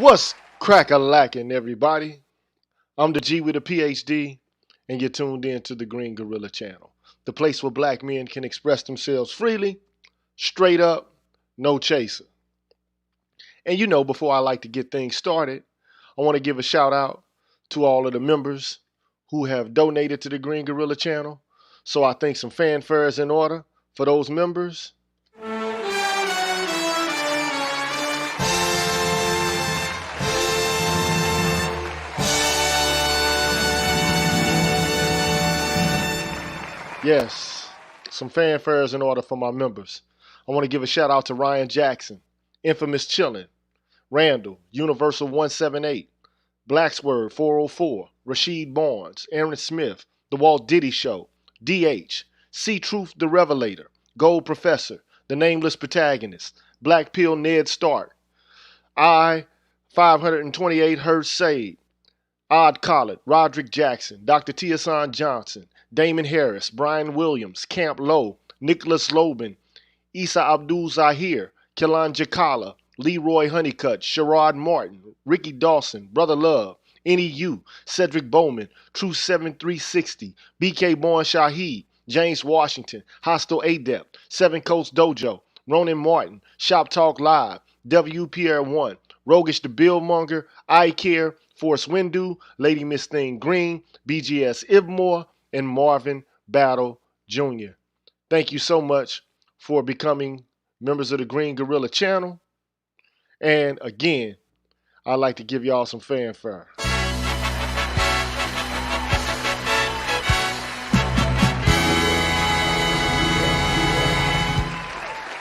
What's crack-a-lackin', everybody? I'm the G with a PhD, and you're tuned in to the Green Gorilla channel, the place where black men can express themselves freely, straight up, no chaser. And before I like to get things started, I want to give a shout out to all of the members who have donated to the Green Gorilla channel. So I think some fanfare is in order for those members. Yes, some fanfares in order for my members. I want to give a shout out to Ryan Jackson, Infamous Chillin', Randall, Universal 178, Blacksword 404, Rasheed Barnes, Aaron Smith, The Walt Diddy Show, DH, C Truth the Revelator, Gold Professor, The Nameless Protagonist, Black Pill Ned Stark, I 528 Hertz Sade, Odd Collett, Roderick Jackson, Dr. Tiasan Johnson, Damon Harris, Brian Williams, Camp Lowe, Nicholas Lobin, Issa Abdul Zahir, Kellan Jakala, Leroy Honeycutt, Sherrod Martin, Ricky Dawson, Brother Love, NEU, Cedric Bowman, True 7360, BK Born Shaheed, James Washington, Hostile Adept, Seven Coast Dojo, Ronan Martin, Shop Talk Live, WPR1, Rogish the Billmonger, I Care, Force Windu, Lady Miss Thing Green, BGS Ibmore, and Marvin Battle Jr. Thank you so much for becoming members of the Green Gorilla channel. And again, I'd like to give y'all some fanfare.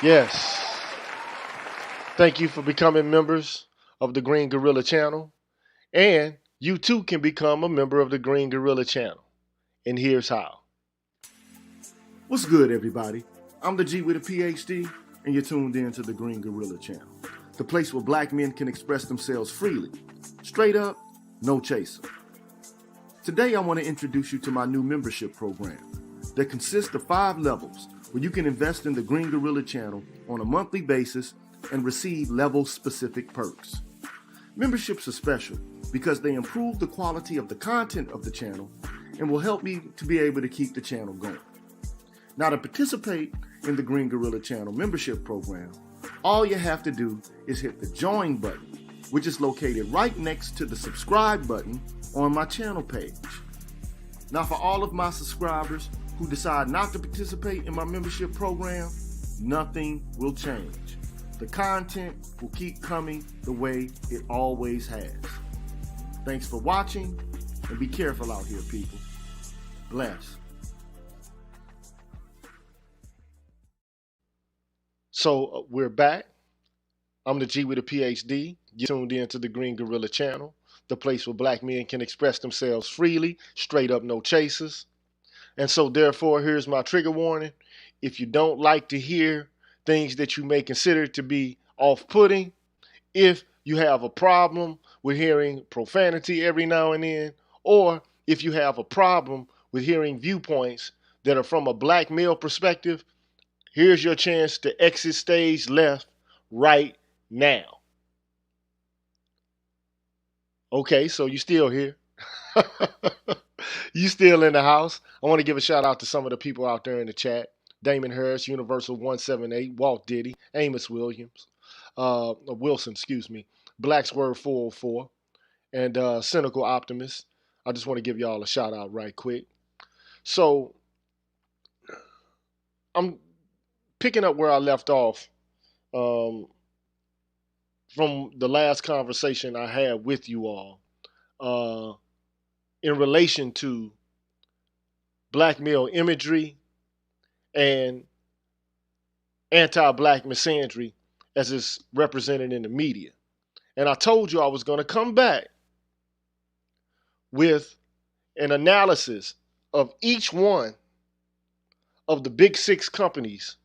Yes. Thank you for becoming members of the Green Gorilla channel. And you too can become a member of the Green Gorilla channel. And here's how. What's good, everybody? I'm the G with a PhD, and you're tuned in to the Green Gorilla channel, the place where black men can express themselves freely, straight up, no chaser. Today, I want to introduce you to my new membership program that consists of 5 levels where you can invest in the Green Gorilla channel on a monthly basis and receive level-specific perks. Memberships are special because they improve the quality of the content of the channel and will help me to be able to keep the channel going. Now, to participate in the Green Gorilla channel membership program, all you have to do is hit the join button, which is located right next to the subscribe button on my channel page. Now, for all of my subscribers who decide not to participate in my membership program, nothing will change. The content will keep coming the way it always has. Thanks for watching, and be careful out here, people. Bless. So we're back. I'm the G with a PhD. You tuned in to the Green Gorilla channel, the place where black men can express themselves freely, straight up, no chasers. And so therefore, here's my trigger warning. If you don't like to hear things that you may consider to be off-putting, if you have a problem with hearing profanity every now and then, or if you have a problem with hearing viewpoints that are from a black male perspective, here's your chance to exit stage left right now. Okay, so you still here. You still in the house. I want to give a shout out to some of the people out there in the chat. Damon Harris, Universal 178, Walt Diddy, Amos Williams, Wilson, Blacksword 404, and Cynical Optimist. I just want to give y'all a shout out right quick. So I'm picking up where I left off from the last conversation I had with you all in relation to black male imagery and anti-black misandry as it's represented in the media. And I told you I was going to come back with an analysis of each one of the big 6 companies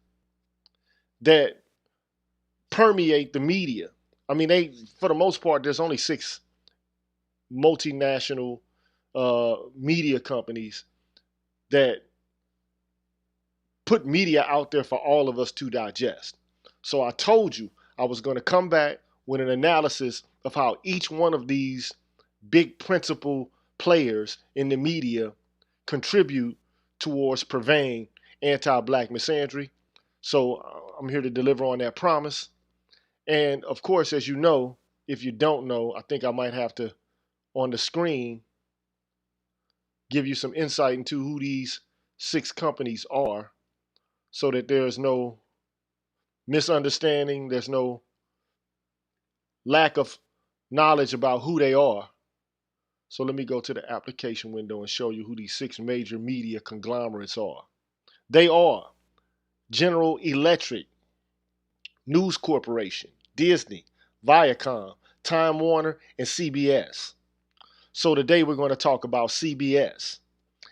that permeate the media. I mean, for the most part, there's only 6 multinational media companies that put media out there for all of us to digest. So I told you I was going to come back with an analysis of how each one of these big principal players in the media contribute towards purveying anti-black misandry. So I'm here to deliver on that promise. And of course, as you know, if you don't know, I think I might have to, on the screen, give you some insight into who these 6 companies are so that there's no misunderstanding, there's no lack of knowledge about who they are. So let me go to the application window and show you who these 6 major media conglomerates are. They are General Electric, News Corporation, Disney, Viacom, Time Warner, and CBS. So today we're going to talk about CBS.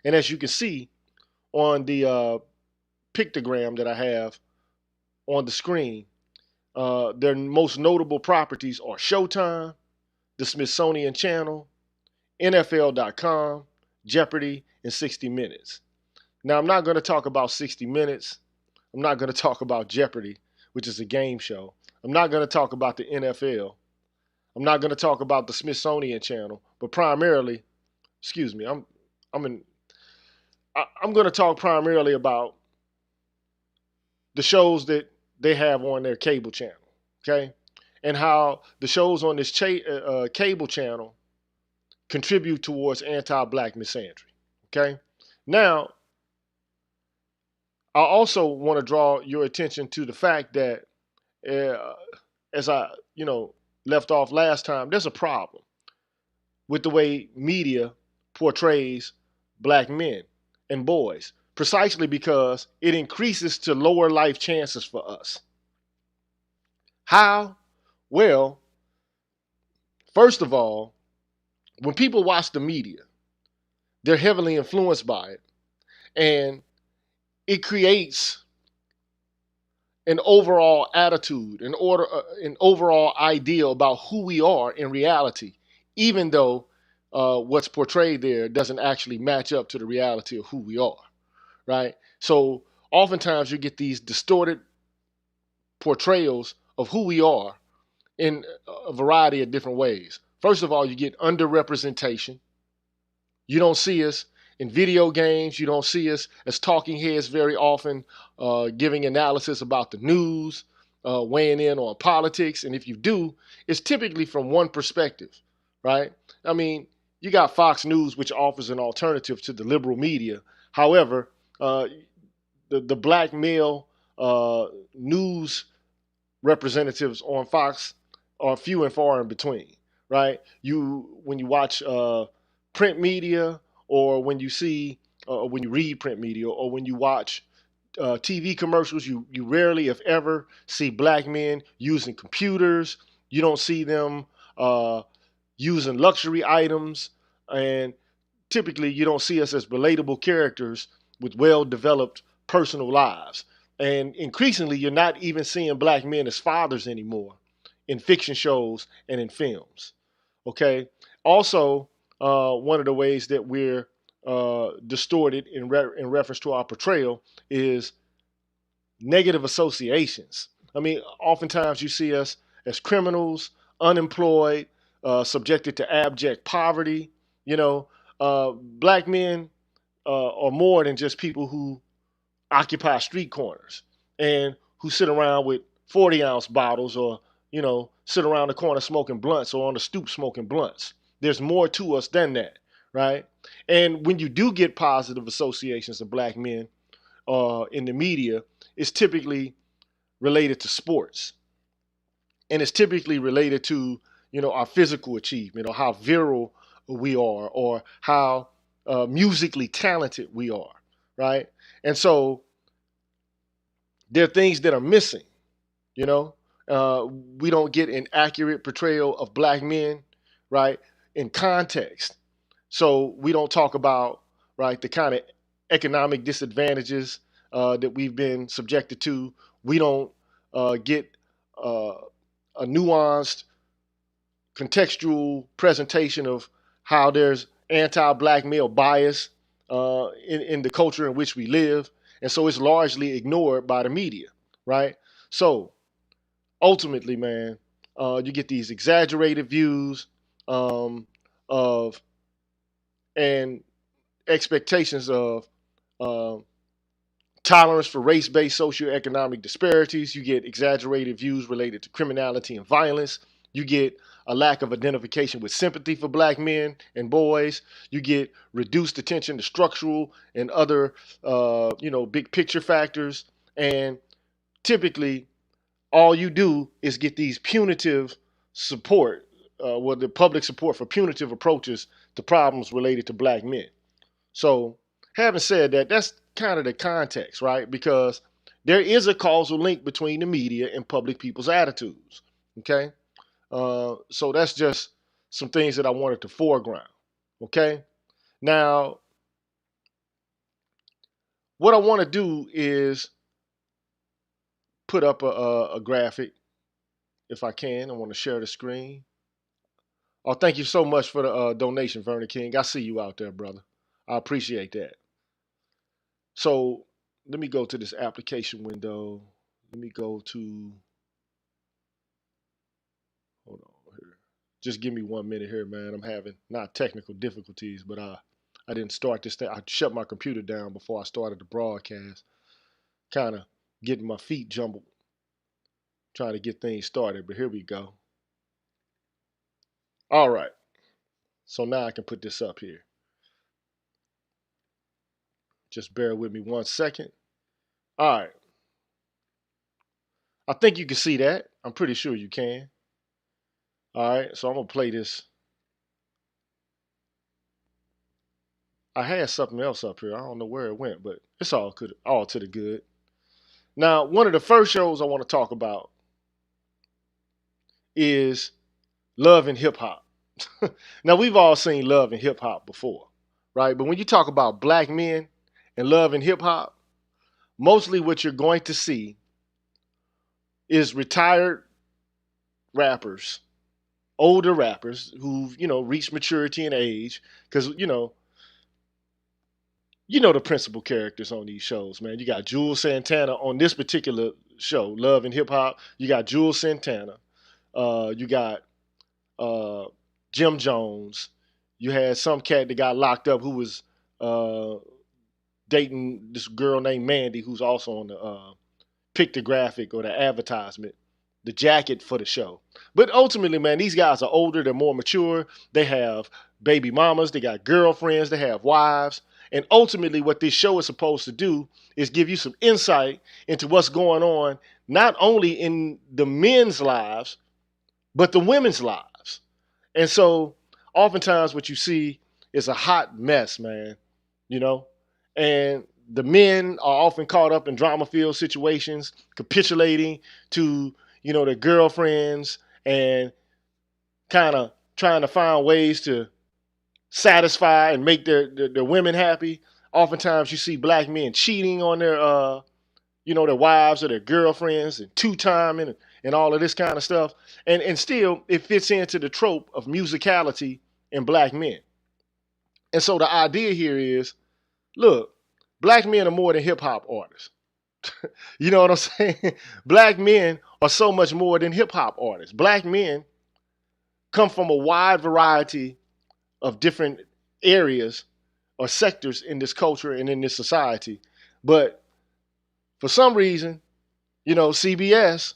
And as you can see on the pictogram that I have on the screen, their most notable properties are Showtime, the Smithsonian Channel, NFL.com, Jeopardy, and 60 Minutes. Now, I'm not going to talk about 60 Minutes. I'm not going to talk about Jeopardy, which is a game show. I'm not going to talk about the NFL. I'm not going to talk about the Smithsonian Channel, but primarily, I'm going to talk primarily about the shows that they have on their cable channel, okay? And how the shows on this cable channel contribute towards anti-black misandry, okay? Now, I also want to draw your attention to the fact that, as I, left off last time, there's a problem with the way media portrays black men and boys, precisely because it increases to lower life chances for us. How? Well, first of all, when people watch the media, they're heavily influenced by it, and it creates an overall attitude, an overall idea about who we are in reality, even though what's portrayed there doesn't actually match up to the reality of who we are, right? So oftentimes you get these distorted portrayals of who we are in a variety of different ways. First of all, you get underrepresentation. You don't see us in video games. You don't see us as talking heads very often, giving analysis about the news, weighing in on politics. And if you do, it's typically from one perspective, right? I mean, you got Fox News, which offers an alternative to the liberal media. However, the black male news representatives on Fox are few and far in between, right? When you watch print media, or when you see, when you read print media, or when you watch TV commercials, you rarely, if ever, see black men using computers. You don't see them using luxury items, and typically you don't see us as relatable characters with well-developed personal lives. And increasingly, you're not even seeing black men as fathers anymore in fiction shows and in films. Okay. Also, one of the ways that we're distorted in reference to our portrayal is negative associations. I mean, oftentimes you see us as criminals, unemployed, subjected to abject poverty. Black men are more than just people who occupy street corners and who sit around with 40-ounce bottles, or sit around the corner smoking blunts, or on the stoop smoking blunts. There's more to us than that, right? And when you do get positive associations of black men in the media, it's typically related to sports, and it's typically related to our physical achievement, or how virile we are, or how musically talented we are, right? And so there are things that are missing. We don't get an accurate portrayal of black men, right, in context. So we don't talk about, right, the kind of economic disadvantages that we've been subjected to. We don't get a nuanced, contextual presentation of how there's anti-black male bias in the culture in which we live. And so it's largely ignored by the media, right? So ultimately, man, You get these exaggerated views of and expectations of uh, tolerance for race-based socioeconomic disparities. You get exaggerated views related to criminality and violence. You get a lack of identification with sympathy for black men and boys. You get reduced attention to structural and other, big picture factors. And typically, all you do is get these punitive support, the public support for punitive approaches to problems related to black men. So, having said that, that's kind of the context, right? Because there is a causal link between the media and public people's attitudes. Okay, so that's just some things that I wanted to foreground. Okay, now what I want to do is put up a graphic if I can. I want to share the screen. Oh, thank you so much for the donation, Vernon King. I see you out there, brother. I appreciate that. So let me go to this application window. Let me go to, hold on here. Just give me 1 minute here, man. I'm having not technical difficulties, but I didn't start this thing. I shut my computer down before I started the broadcast. Kind of getting my feet jumbled, trying to get things started, but here we go. All right. So now I can put this up here. Just bear with me 1 second. All right. I think you can see that. I'm pretty sure you can. All right. So I'm going to play this. I had something else up here. I don't know where it went, but it's all to the good. Now, one of the first shows I want to talk about is Love and Hip Hop. Now, we've all seen Love and Hip Hop before, right? But when you talk about black men and Love and Hip Hop, mostly what you're going to see is retired rappers, older rappers who've, reached maturity and age. Because, the principal characters on these shows, man. You got Jules Santana on this particular show, Love and Hip Hop. You got Jules Santana. You got Jim Jones. You had some cat that got locked up who was dating this girl named Mandy, who's also on the pictographic or the advertisement, the jacket for the show. But ultimately, man, these guys are older, they're more mature, they have baby mamas, they got girlfriends, they have wives. And ultimately, what this show is supposed to do is give you some insight into what's going on, not only in the men's lives, but the women's lives. And so, oftentimes, what you see is a hot mess, man, and the men are often caught up in drama-filled situations, capitulating to, their girlfriends and kind of trying to find ways to satisfy and make their women happy. Oftentimes you see black men cheating on their wives or their girlfriends and two-timing and all of this kind of stuff. And still it fits into the trope of musicality in black men. And so the idea here is, look, black men are more than hip hop artists. You know what I'm saying? Black men are so much more than hip hop artists. Black men come from a wide variety of different areas or sectors in this culture and in this society. But for some reason, CBS,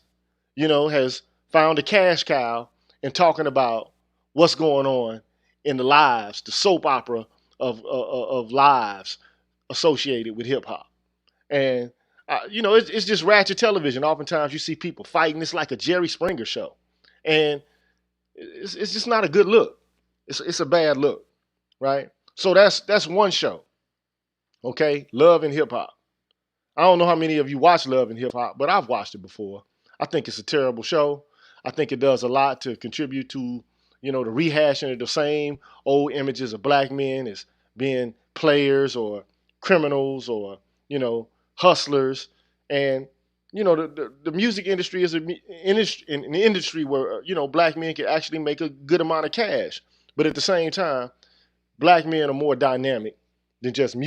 has found a cash cow in talking about what's going on in the lives, the soap opera of lives associated with hip hop. And, it's just ratchet television. Oftentimes you see people fighting. It's like a Jerry Springer show. And it's just not a good look. It's a bad look, right? So that's one show, okay? Love and Hip Hop. I don't know how many of you watch Love and Hip Hop, but I've watched it before. I think it's a terrible show. I think it does a lot to contribute to, the rehashing of the same old images of black men as being players or criminals or, hustlers. And, the music industry is an industry where, black men can actually make a good amount of cash. But at the same time, black men are more dynamic than just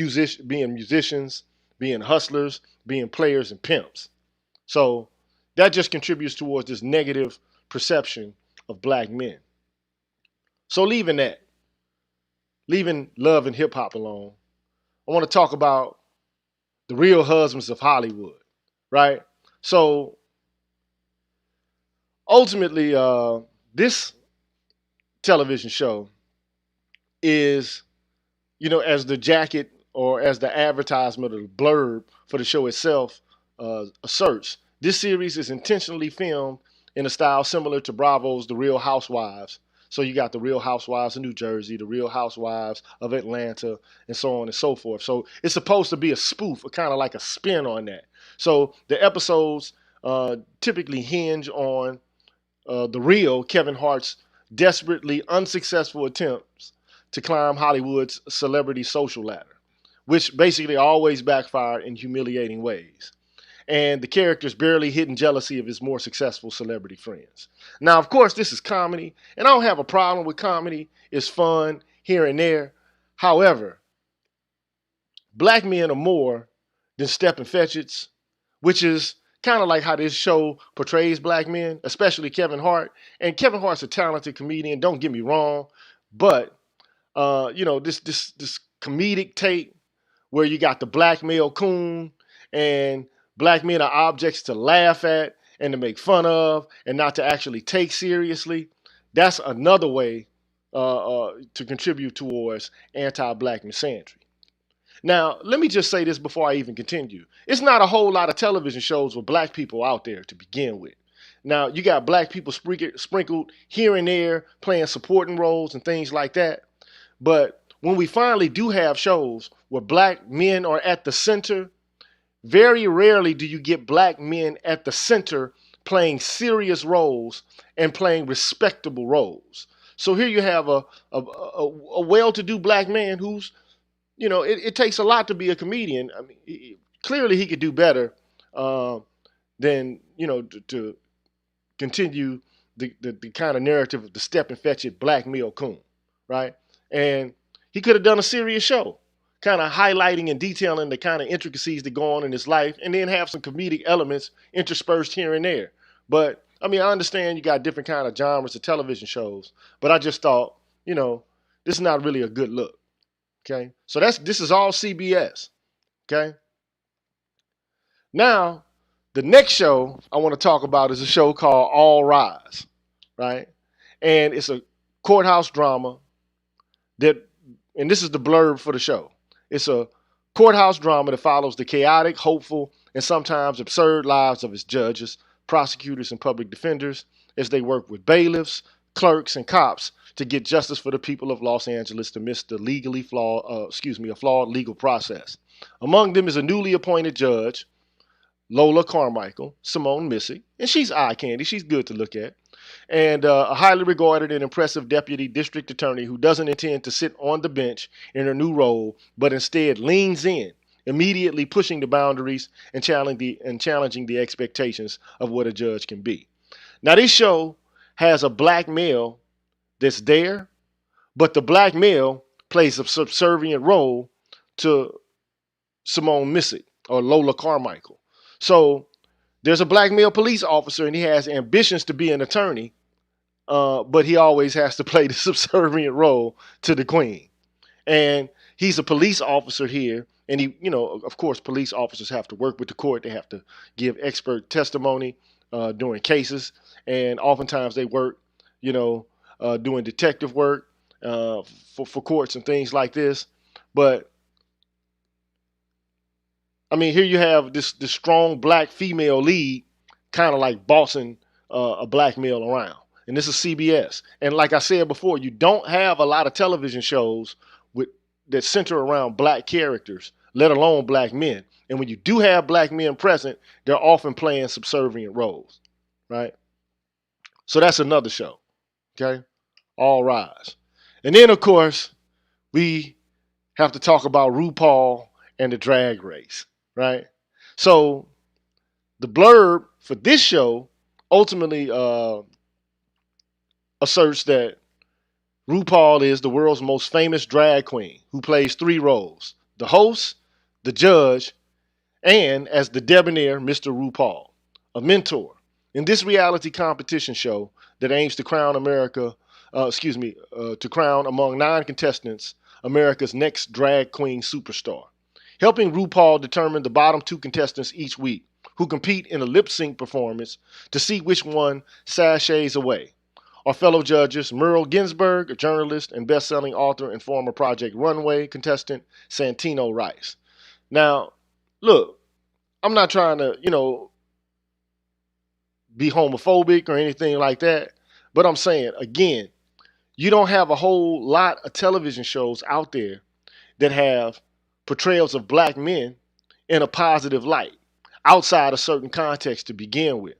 being musicians, being hustlers, being players and pimps. So that just contributes towards this negative perception of black men. So leaving love and hip hop alone, I want to talk about the real husbands of Hollywood, right? So ultimately, this television show is, as the jacket or as the advertisement or the blurb for the show itself asserts, this series is intentionally filmed in a style similar to Bravo's The Real Housewives. So you got the Real Housewives of New Jersey, the Real Housewives of Atlanta, and so on and so forth. So it's supposed to be a spoof, or kind of like a spin on that. So the episodes typically hinge on the real Kevin Hart's desperately unsuccessful attempts to climb Hollywood's celebrity social ladder, which basically always backfire in humiliating ways. And the character's barely hidden jealousy of his more successful celebrity friends. Now, of course, this is comedy, and I don't have a problem with comedy. It's fun here and there. However, black men are more than stepping fetchits, which is kind of like how this show portrays black men, especially Kevin Hart. And Kevin Hart's a talented comedian, don't get me wrong, but this comedic take where you got the black male coon and black men are objects to laugh at and to make fun of and not to actually take seriously. That's another way to contribute towards anti-black misandry. Now, let me just say this before I even continue. It's not a whole lot of television shows with black people out there to begin with. Now, you got black people sprinkled here and there playing supporting roles and things like that. But when we finally do have shows where black men are at the center, very rarely do you get black men at the center playing serious roles and playing respectable roles. So here you have a well-to-do black man who's, it takes a lot to be a comedian. I mean, clearly he could do better than, to continue the kind of narrative of the step and fetch it black male coon, right? And he could have done a serious show, kind of highlighting and detailing the kind of intricacies that go on in his life, and then have some comedic elements interspersed here and there. But I mean, I understand you got different kind of genres of television shows, but I just thought, this is not really a good look. Okay, so this is all CBS. Okay, now the next show I want to talk about is a show called All Rise, right? And it's a courthouse drama and this is the blurb for the show. It's a courthouse drama that follows the chaotic, hopeful, and sometimes absurd lives of its judges, prosecutors, and public defenders as they work with bailiffs, clerks, and cops to get justice for the people of Los Angeles amidst the a flawed legal process. Among them is a newly appointed judge, Lola Carmichael, Simone Missick, and she's eye candy. She's good to look at. And a highly regarded and impressive deputy district attorney who doesn't intend to sit on the bench in her new role, but instead leans in, immediately pushing the boundaries and challenging the expectations of what a judge can be. Now, this show has a black male that's there, but the black male plays a subservient role to Simone Missick or Lola Carmichael. So there's a black male police officer and he has ambitions to be an attorney, but he always has to play the subservient role to the queen. And he's a police officer here. And he, of course, police officers have to work with the court. They have to give expert testimony during cases. And oftentimes they work, doing detective work for courts and things like this. But I mean, here you have this strong black female lead kind of like bossing a black male around. And this is CBS. And like I said before, you don't have a lot of television shows that center around black characters, let alone black men. And when you do have black men present, they're often playing subservient roles, right? So that's another show, okay? All Rise. And then, of course, we have to talk about RuPaul and the Drag Race, right? So the blurb for this show ultimately asserts that RuPaul is the world's most famous drag queen who plays 3 roles: the host, the judge, and as the debonair Mr. RuPaul, a mentor, In this reality competition show that aims to crown to crown among 9 contestants America's next drag queen superstar, helping RuPaul determine the bottom 2 contestants each week, who compete in a lip sync performance to see which one sashays away. Our fellow judges, Merle Ginsburg, a journalist and best-selling author and former Project Runway contestant, Santino Rice. Now, look, I'm not trying to, be homophobic or anything like that, but I'm saying, again, you don't have a whole lot of television shows out there that have portrayals of black men in a positive light outside a certain context to begin with.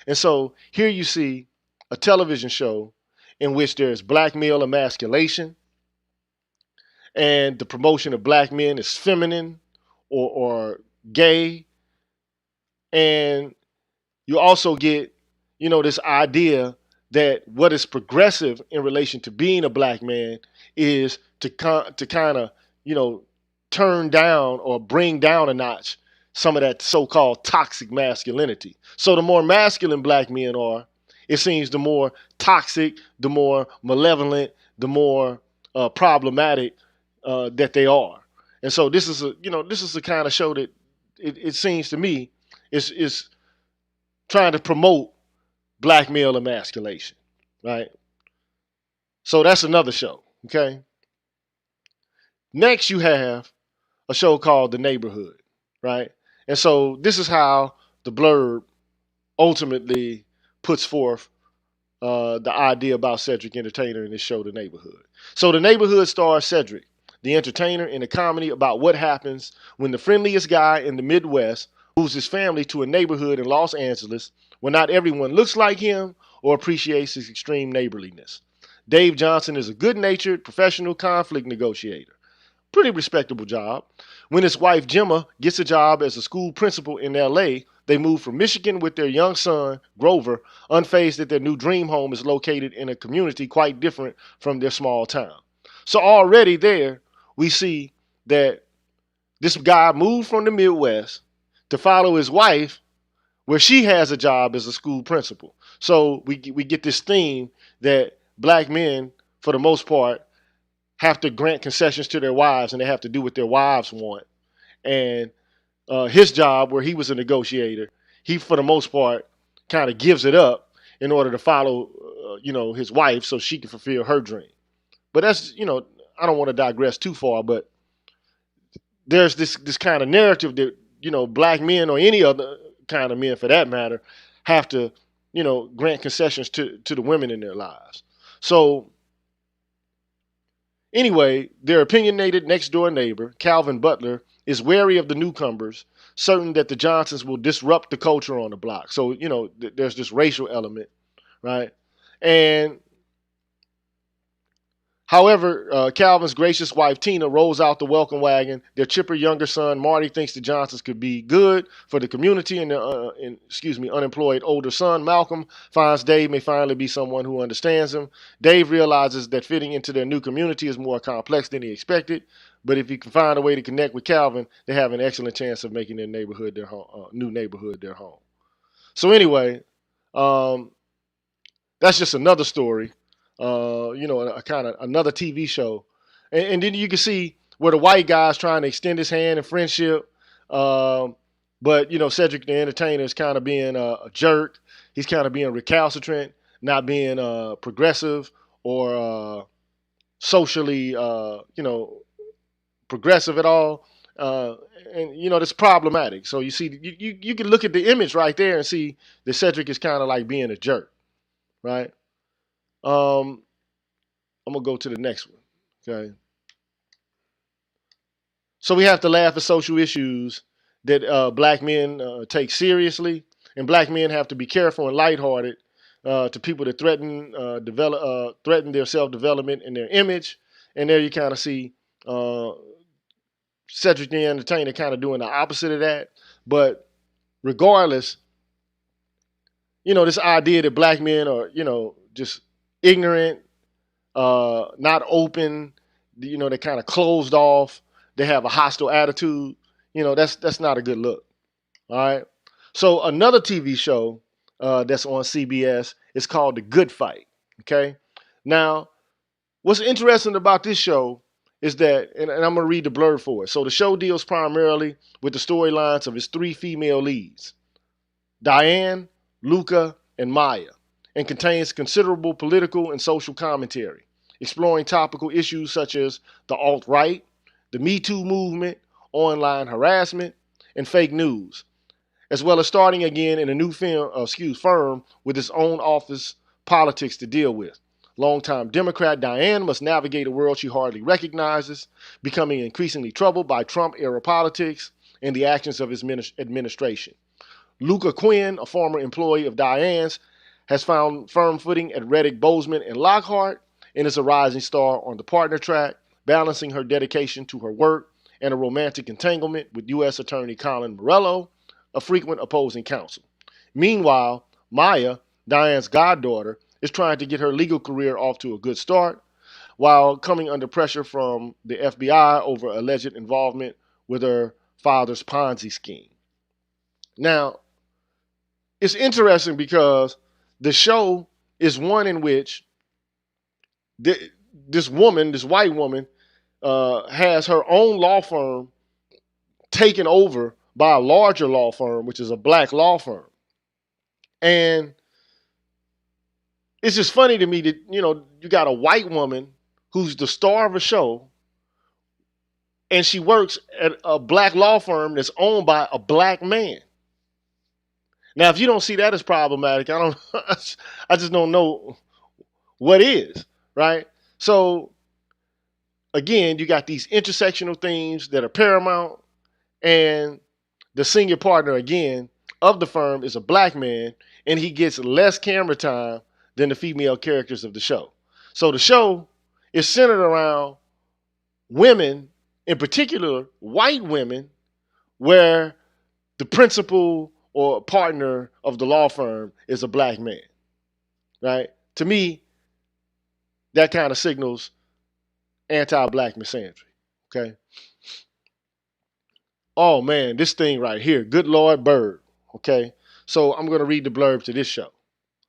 And so here you see a television show in which there's black male emasculation and the promotion of black men is feminine or gay. And you also get, this idea that what is progressive in relation to being a black man is to kind of, turn down or bring down a notch some of that so-called toxic masculinity. So the more masculine black men are, it seems the more toxic, the more malevolent, the more problematic that they are. And so this is the kind of show that it seems to me is trying to promote black male emasculation, right? So that's another show, okay? Next, you have a show called The Neighborhood, right? And so this is how the Byrd ultimately puts forth the idea about Cedric Entertainer in this show, The Neighborhood. So The Neighborhood stars Cedric, the entertainer, in a comedy about what happens when the friendliest guy in the Midwest moves his family to a neighborhood in Los Angeles where not everyone looks like him or appreciates his extreme neighborliness. Dave Johnson is a good-natured professional conflict negotiator. Pretty respectable job. When his wife Gemma gets a job as a school principal in LA, they move from Michigan with their young son, Grover, unfazed that their new dream home is located in a community quite different from their small town. So already there, we see that this guy moved from the Midwest to follow his wife where she has a job as a school principal. So we get this theme that black men, for the most part, have to grant concessions to their wives and they have to do what their wives want. And his job, where he was a negotiator, he, for the most part, kind of gives it up in order to follow, his wife so she can fulfill her dream. But that's, I don't want to digress too far, but there's this kind of narrative that, black men or any other kind of men for that matter have to, grant concessions to the women in their lives. So anyway, their opinionated next-door neighbor, Calvin Butler, is wary of the newcomers, certain that the Johnsons will disrupt the culture on the block. So, there's this racial element, right? And however, Calvin's gracious wife, Tina, rolls out the welcome wagon. Their chipper younger son, Marty, thinks the Johnsons could be good for the community, and their unemployed older son, Malcolm, finds Dave may finally be someone who understands him. Dave realizes that fitting into their new community is more complex than he expected, but if he can find a way to connect with Calvin, they have an excellent chance of making their neighborhood their home, new neighborhood their home. So anyway, that's just another story. A kind of another TV show. And then you can see where the white guy's trying to extend his hand in friendship. But, Cedric the Entertainer is kind of being a jerk. He's kind of being recalcitrant, not being progressive or socially, progressive at all. That's problematic. So you see, you can look at the image right there and see that Cedric is kind of like being a jerk, right? I'm gonna go to the next one. Okay. So we have to laugh at social issues that black men take seriously, and black men have to be careful and lighthearted to people that threaten their self-development and their image. And there you kind of see Cedric the Entertainer kind of doing the opposite of that. But regardless, this idea that black men are, just ignorant, not open, they're kind of closed off, they have a hostile attitude, that's not a good look. All right. So another TV show that's on CBS. It's called The Good Fight. Okay. Now, what's interesting about this show is that, and I'm going to read the blurb for it. So the show deals primarily with the storylines of its three female leads, Diane, Luca, and Maya, and contains considerable political and social commentary, exploring topical issues such as the alt-right, the Me Too movement, online harassment, and fake news, as well as starting again in a new firm with its own office politics to deal with. Longtime Democrat Diane must navigate a world she hardly recognizes, becoming increasingly troubled by Trump-era politics and the actions of his administration. Luca Quinn, a former employee of Diane's, has found firm footing at Reddick Bozeman and Lockhart and is a rising star on the partner track, balancing her dedication to her work and a romantic entanglement with U.S. Attorney Colin Morello, a frequent opposing counsel. Meanwhile, Maya, Diane's goddaughter, is trying to get her legal career off to a good start while coming under pressure from the FBI over alleged involvement with her father's Ponzi scheme. Now, it's interesting because the show is one in which this white woman, has her own law firm taken over by a larger law firm, which is a black law firm. And it's just funny to me that, you got a white woman who's the star of a show, and she works at a black law firm that's owned by a black man. Now, if you don't see that as problematic, I just don't know what is, right? So, again, you got these intersectional themes that are paramount, and the senior partner, again, of the firm is a black man, and he gets less camera time than the female characters of the show. So the show is centered around women, in particular white women, where the principal or partner of the law firm is a black man, right? To me, that kind of signals anti-black misandry, okay? Oh man, this thing right here, good Lord, Byrd, okay? So I'm going to read the blurb to this show,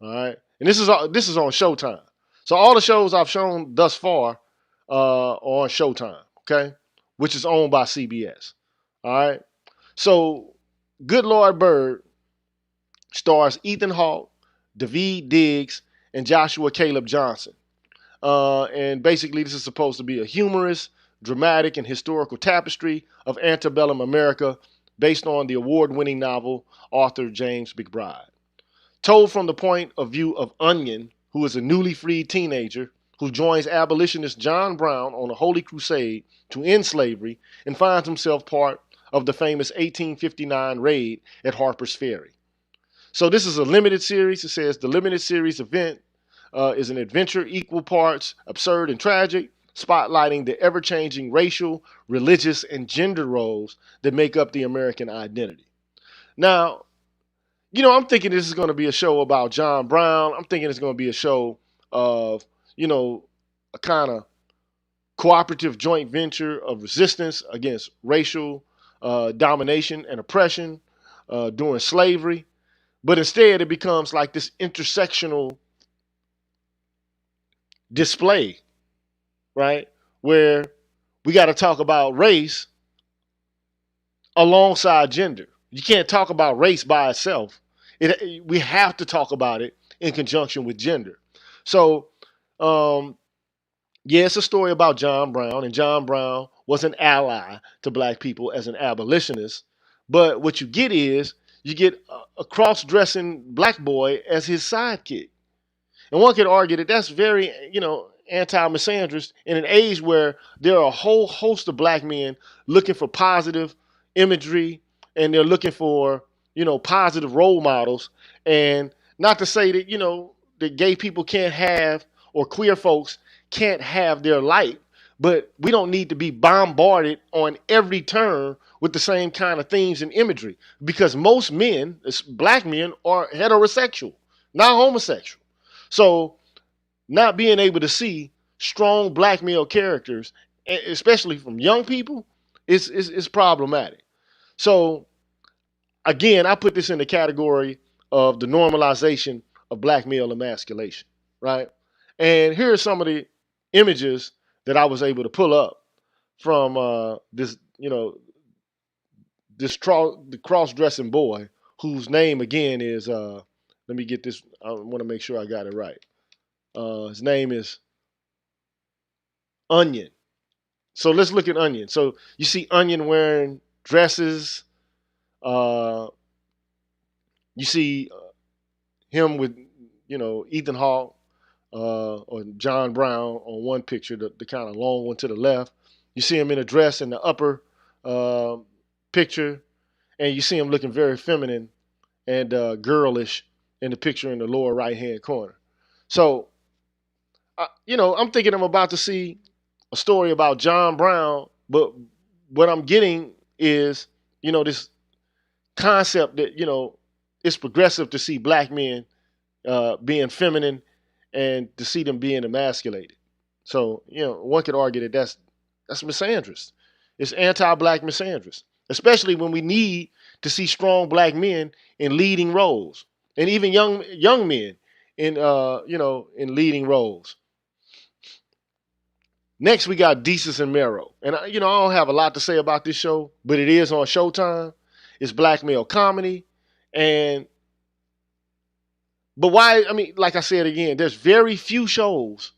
all right? And this is on Showtime. So all the shows I've shown thus far are on Showtime, okay? Which is owned by CBS, all right? So good Lord, Byrd stars Ethan Hawke, Daveed Diggs, and Joshua Caleb Johnson. And basically, this is supposed to be a humorous, dramatic, and historical tapestry of antebellum America based on the award-winning novel author James McBride. Told from the point of view of Onion, who is a newly freed teenager who joins abolitionist John Brown on a holy crusade to end slavery and finds himself part of the famous 1859 raid at Harper's Ferry. So this is a limited series. It says the limited series event is an adventure equal parts absurd and tragic, spotlighting the ever-changing racial, religious, and gender roles that make up the American identity. Now, I'm thinking this is going to be a show about John Brown. I'm thinking it's going to be a show of, a kind of cooperative joint venture of resistance against racial domination and oppression during slavery. But instead, it becomes like this intersectional display, right? Where we got to talk about race alongside gender. You can't talk about race by itself. We have to talk about it in conjunction with gender. So, it's a story about John Brown, and John Brown was an ally to black people as an abolitionist. But what you get is you get a cross-dressing black boy as his sidekick. And one could argue that that's very, anti-misandrist in an age where there are a whole host of black men looking for positive imagery, and they're looking for, positive role models. And not to say that, that gay people can't have, or queer folks can't have their light, but we don't need to be bombarded on every turn with the same kind of themes and imagery, because most men, black men, are heterosexual, not homosexual. So not being able to see strong black male characters, especially from young people, is problematic. So again, I put this in the category of the normalization of black male emasculation, right? And here are some of the images that I was able to pull up from this, the cross-dressing boy whose name again is let me get this. I want to make sure I got it right. His name is Onion. So let's look at Onion. So you see Onion wearing dresses. Uh, you see him with, Ethan Hawke or John Brown on one picture, the kind of long one to the left. You see him in a dress in the upper uh, picture, and you see him looking very feminine and girlish in the picture in the lower right-hand corner. So, I'm thinking I'm about to see a story about John Brown, but what I'm getting is, this concept that, it's progressive to see black men being feminine and to see them being emasculated. So, one could argue that that's misandrous. It's anti-black misandrous, especially when we need to see strong black men in leading roles, and even young men in in leading roles. Next, we got Desus and Mero, and I don't have a lot to say about this show, but it is on Showtime. It's black male comedy, but why? I mean, like I said again, there's very few shows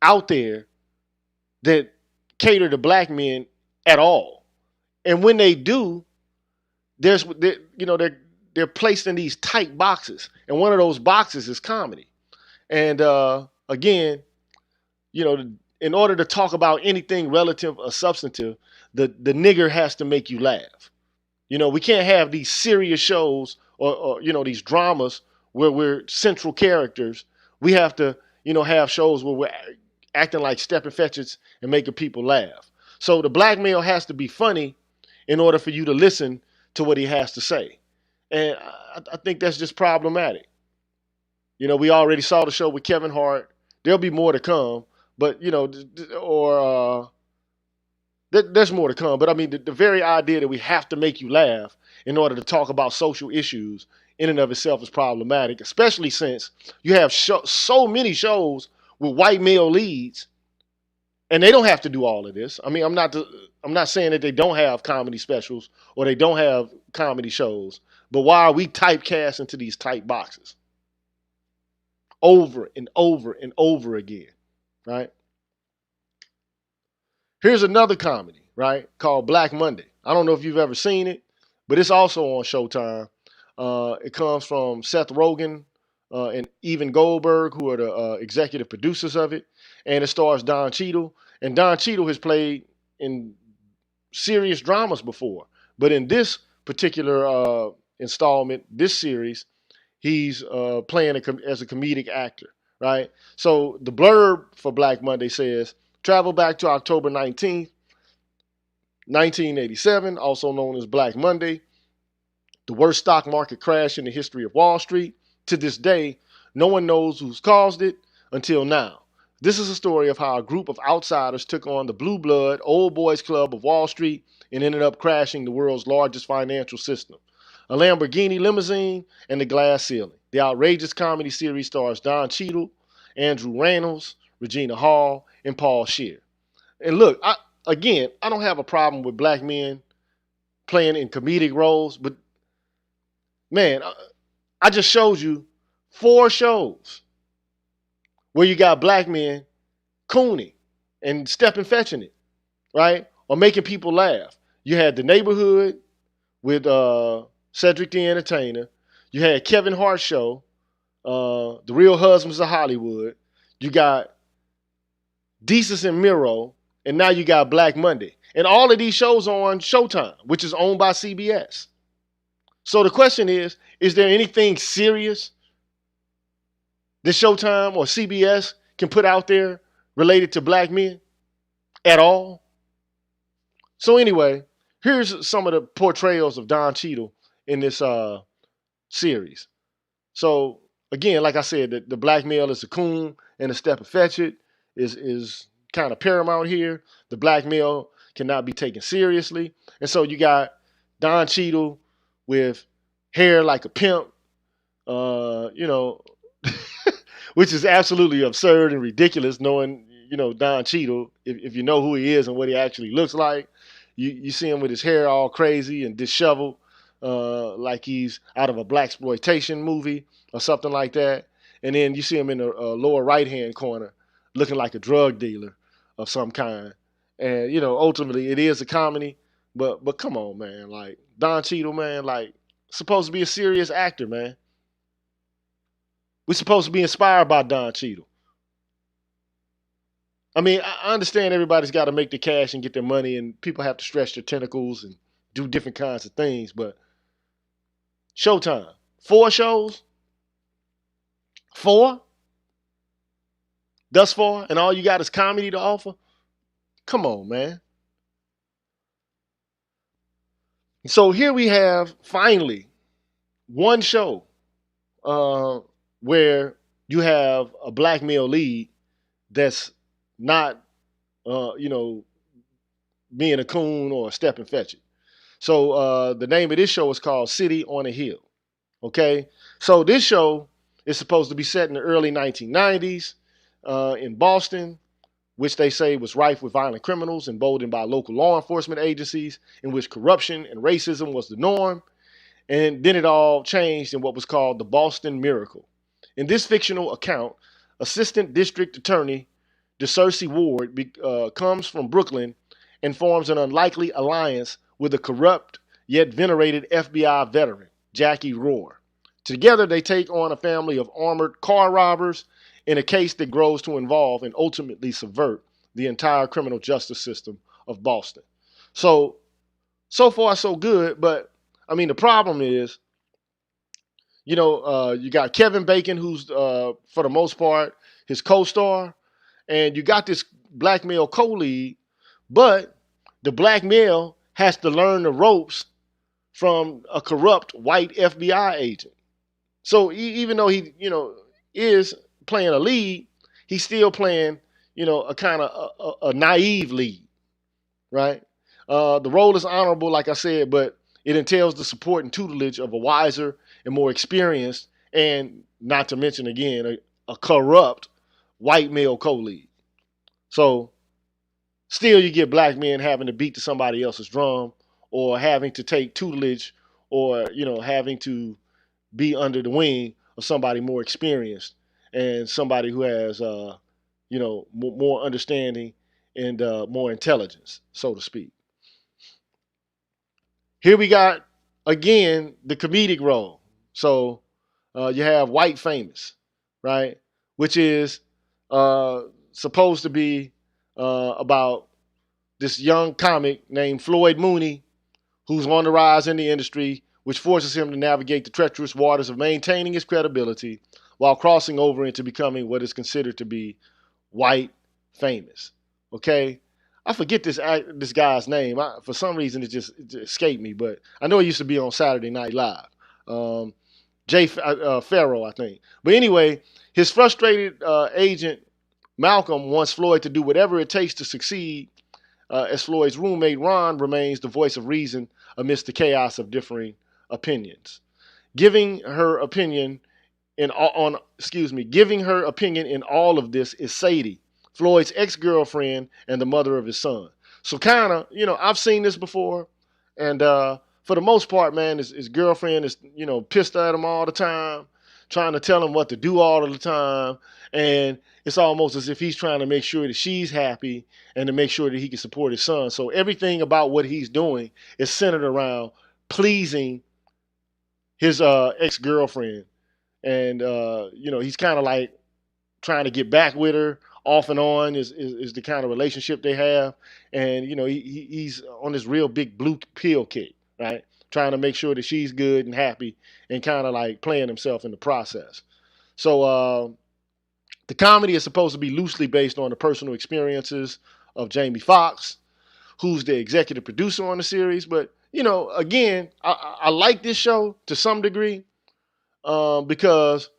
out there that cater to black men at all, and when they do, they're placed in these tight boxes, and one of those boxes is comedy. And again, in order to talk about anything relative or substantive, the nigger has to make you laugh. We can't have these serious shows or these dramas where we're central characters. We have to have shows where we're acting like stepping fetches and making people laugh. So the black male has to be funny in order for you to listen to what he has to say. And I think that's just problematic. We already saw the show with Kevin Hart. There'll be more to come, but there's more to come. But I mean, the very idea that we have to make you laugh in order to talk about social issues in and of itself is problematic, especially since you have so many shows with white male leads, and they don't have to do all of this. I mean, I'm not saying that they don't have comedy specials or they don't have comedy shows, but why are we typecast into these tight boxes over and over and over again, right? Here's another comedy, right, called Black Monday. I don't know if you've ever seen it, but it's also on Showtime. It comes from Seth Rogen and Evan Goldberg, who are the executive producers of it, and it stars Don Cheadle. And Don Cheadle has played in serious dramas before, but in this particular installment, this series, he's playing as a comedic actor, right? So the blurb for Black Monday says, travel back to October 19th, 1987, also known as Black Monday, the worst stock market crash in the history of Wall Street. To this day, no one knows who's caused it until now. This is a story of how a group of outsiders took on the blue blood old boys club of Wall Street and ended up crashing the world's largest financial system. A Lamborghini limousine and the glass ceiling. The outrageous comedy series stars Don Cheadle, Andrew Reynolds, Regina Hall, and Paul Scheer. And look, I don't have a problem with black men playing in comedic roles, but man, I just showed you 4 shows where you got black men cooning and stepping fetching it, right? Or making people laugh. You had The Neighborhood with Cedric the Entertainer. You had Kevin Hart Show, The Real Husbands of Hollywood. You got Desus and Mero, and now you got Black Monday. And all of these shows are on Showtime, which is owned by CBS. So the question is there anything serious that Showtime or CBS can put out there related to black men at all? So anyway, here's some of the portrayals of Don Cheadle in this series. So again, like I said, the black male is a coon and a step and fetch it is kind of paramount here. The black male cannot be taken seriously. And so you got Don Cheadle with hair like a pimp, You know, which is absolutely absurd and ridiculous. Knowing Don Cheadle, if you know who he is and what he actually looks like, you see him with his hair all crazy and disheveled, like he's out of a black exploitation movie or something like that. And then you see him in the lower right hand corner, looking like a drug dealer of some kind. And ultimately, it is a comedy. But come on, man, like Don Cheadle, man, like supposed to be a serious actor, man. We're supposed to be inspired by Don Cheadle. I mean, I understand everybody's got to make the cash and get their money, and people have to stretch their tentacles and do different kinds of things. But Showtime, 4 shows, four thus far, and all you got is comedy to offer. Come on, man. So here we have finally one show uh, where you have a black male lead that's not, being a coon or a step and fetch it. So the name of this show is called City on a Hill. Okay, so this show is supposed to be set in the early 1990s in Boston, which they say was rife with violent criminals emboldened by local law enforcement agencies, in which corruption and racism was the norm. And then it all changed in what was called the Boston Miracle. In this fictional account, Assistant District Attorney DeCersey Ward comes from Brooklyn and forms an unlikely alliance with a corrupt yet venerated FBI veteran, Jackie Rohr. Together, they take on a family of armored car robbers in a case that grows to involve and ultimately subvert the entire criminal justice system of Boston. So far, so good, but I mean, the problem is, you got Kevin Bacon, who's, for the most part, his co star, and you got this black male co lead, but the black male has to learn the ropes from a corrupt white FBI agent. So even though he, is playing a lead, he's still playing, a kind of a naive lead, right? The role is honorable, like I said, but it entails the support and tutelage of a wiser and more experienced, and not to mention again, a corrupt white male co-lead. So still you get black men having to beat to somebody else's drum, or having to take tutelage, or having to be under the wing of somebody more experienced and somebody who has more understanding and more intelligence, so to speak. Here we got again the comedic role. So you have White Famous, right? Which is supposed to be about this young comic named Floyd Mooney, who's on the rise in the industry, which forces him to navigate the treacherous waters of maintaining his credibility while crossing over into becoming what is considered to be white famous. Okay? I forget this guy's name. For some reason, it escaped me, but I know he used to be on Saturday Night Live. Jay Farrow, I think. But anyway, his frustrated agent, Malcolm, wants Floyd to do whatever it takes to succeed, as Floyd's roommate, Ron, remains the voice of reason amidst the chaos of differing opinions. Giving her opinion giving her opinion in all of this is Sadie, Floyd's ex-girlfriend and the mother of his son. So kind of, I've seen this before, and for the most part, man, his girlfriend is, pissed at him all the time, trying to tell him what to do all of the time, and it's almost as if he's trying to make sure that she's happy and to make sure that he can support his son. So everything about what he's doing is centered around pleasing his ex-girlfriend, and he's kind of like trying to get back with her off and on is the kind of relationship they have. And he's on this real big blue pill kick, right, trying to make sure that she's good and happy, and kind of like playing himself in the process. So the comedy is supposed to be loosely based on the personal experiences of Jamie Foxx, who's the executive producer on the series. But again, I like this show to some degree, because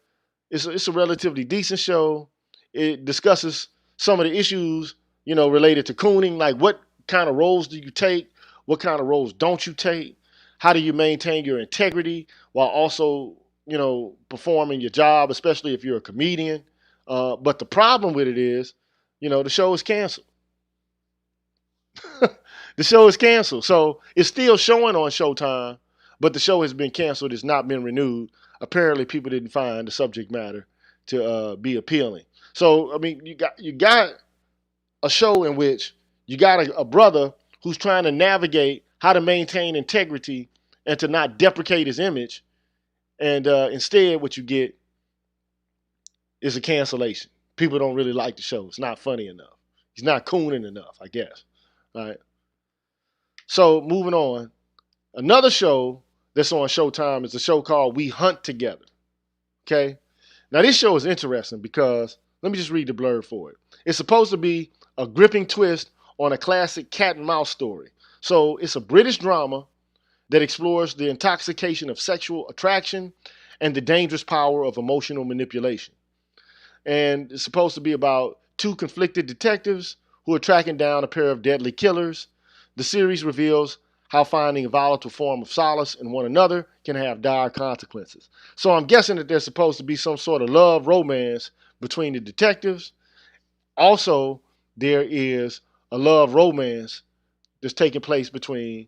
it's a relatively decent show. It discusses some of the issues, related to cooning, like what kind of roles do you take? What kind of roles don't you take? How do you maintain your integrity while also, performing your job, especially if you're a comedian. But the problem with it is, the show is canceled. The show is canceled. So it's still showing on Showtime, but the show has been canceled. It's not been renewed. Apparently, people didn't find the subject matter to be appealing. So I mean, you got a show in which you got a brother who's trying to navigate how to maintain integrity and to not deprecate his image, and instead, what you get is a cancellation. People don't really like the show. It's not funny enough. He's not cooning enough, I guess. All right. So moving on, another show that's on Showtime is a show called We Hunt Together. Okay. Now this show is interesting because let me just read the blurb for it. It's supposed to be a gripping twist on a classic cat and mouse story. So it's a British drama that explores the intoxication of sexual attraction and the dangerous power of emotional manipulation. And it's supposed to be about two conflicted detectives who are tracking down a pair of deadly killers. The series reveals how finding a volatile form of solace in one another can have dire consequences. So I'm guessing that there's supposed to be some sort of love romance between the detectives. Also, there is a love romance that's taking place between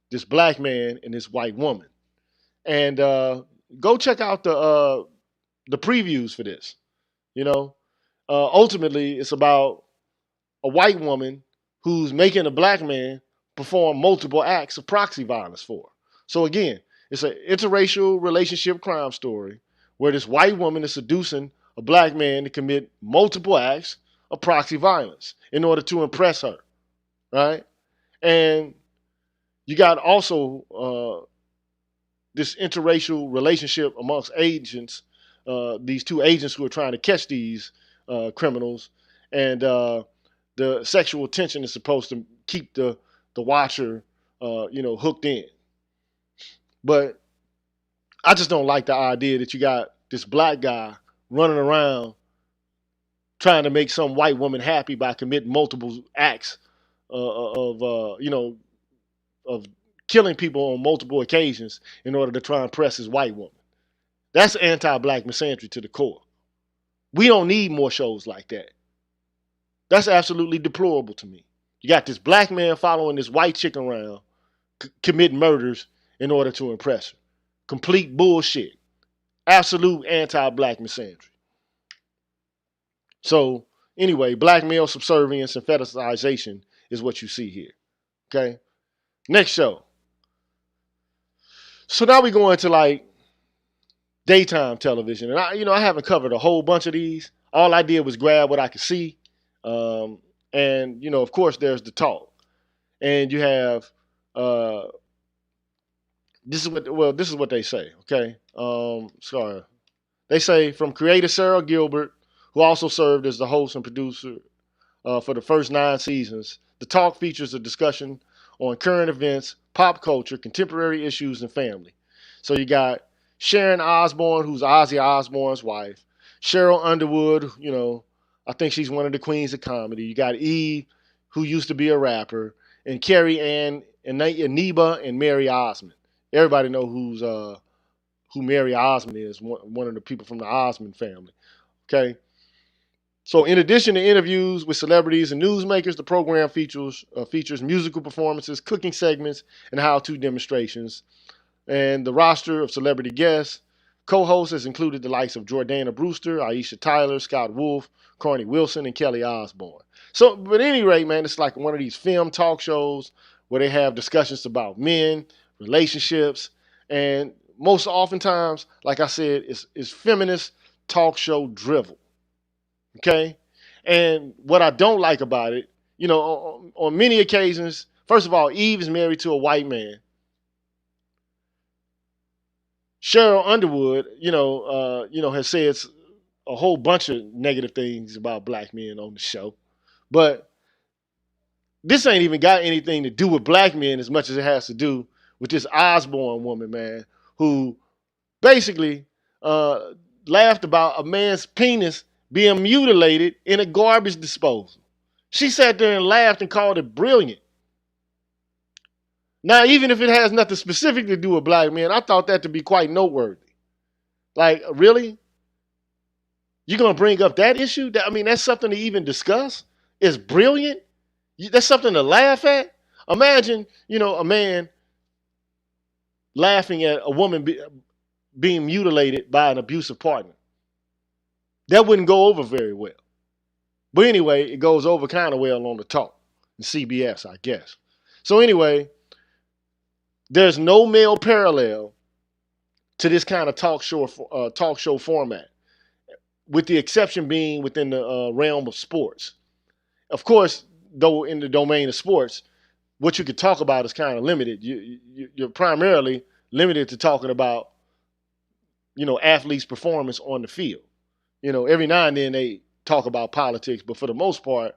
this black man and this white woman. And go check out the previews for this. Ultimately, it's about a white woman who's making a black man perform multiple acts of proxy violence for her. So again, it's an interracial relationship crime story where this white woman is seducing a black man to commit multiple acts of proxy violence in order to impress her, right? And you got also this interracial relationship amongst agents, these two agents who are trying to catch these criminals, and the sexual tension is supposed to keep the watcher, hooked in. But I just don't like the idea that you got this black guy running around trying to make some white woman happy by committing multiple acts of killing people on multiple occasions in order to try and impress his white woman. That's anti-black misandry to the core. We don't need more shows like that. That's absolutely deplorable to me. You got this black man following this white chick around, committing murders in order to impress her. Complete bullshit. Absolute anti-black misandry. So, anyway, black male subservience and fetishization is what you see here. Okay? Next show. So now we go into like daytime television. And I haven't covered a whole bunch of these. All I did was grab what I could see. And, of course, there's the talk. And you have, this is what they say, okay? Sorry. They say from creator Sarah Gilbert, who also served as the host and producer for the first 9 seasons, the talk features a discussion on current events, pop culture, contemporary issues, and family. So you got Sharon Osbourne, who's Ozzy Osbourne's wife. Cheryl Underwood, I think she's one of the queens of comedy. You got Eve, who used to be a rapper, and Carrie Ann, and Neba, and Mary Osmond. Everybody know who Mary Osmond is, one of the people from the Osmond family. Okay. So in addition to interviews with celebrities and newsmakers, the program features musical performances, cooking segments, and how-to demonstrations. And the roster of celebrity guests, co-hosts has included the likes of Jordana Brewster, Aisha Tyler, Scott Wolf, Carney Wilson, and Kelly Osbourne. So, but at any rate, man, it's like one of these film talk shows where they have discussions about men, relationships, and most oftentimes, like I said, it's feminist talk show drivel. Okay? And what I don't like about it, on many occasions, first of all, Eve is married to a white man. Cheryl Underwood, has said a whole bunch of negative things about black men on the show. But this ain't even got anything to do with black men as much as it has to do with this Osbourne woman, man, who basically laughed about a man's penis being mutilated in a garbage disposal. She sat there and laughed and called it brilliant. Now, even if it has nothing specific to do with black men, I thought that to be quite noteworthy. Like, really? You're going to bring up that issue? I mean, that's something to even discuss? It's brilliant? That's something to laugh at? Imagine, a man laughing at a woman being mutilated by an abusive partner. That wouldn't go over very well. But anyway, it goes over kind of well on the talk in CBS, I guess. So anyway, there's no male parallel to this kind of talk show format, with the exception being within the realm of sports. Of course, though, in the domain of sports, what you could talk about is kind of limited. You're primarily limited to talking about, athletes' performance on the field. Every now and then they talk about politics, but for the most part,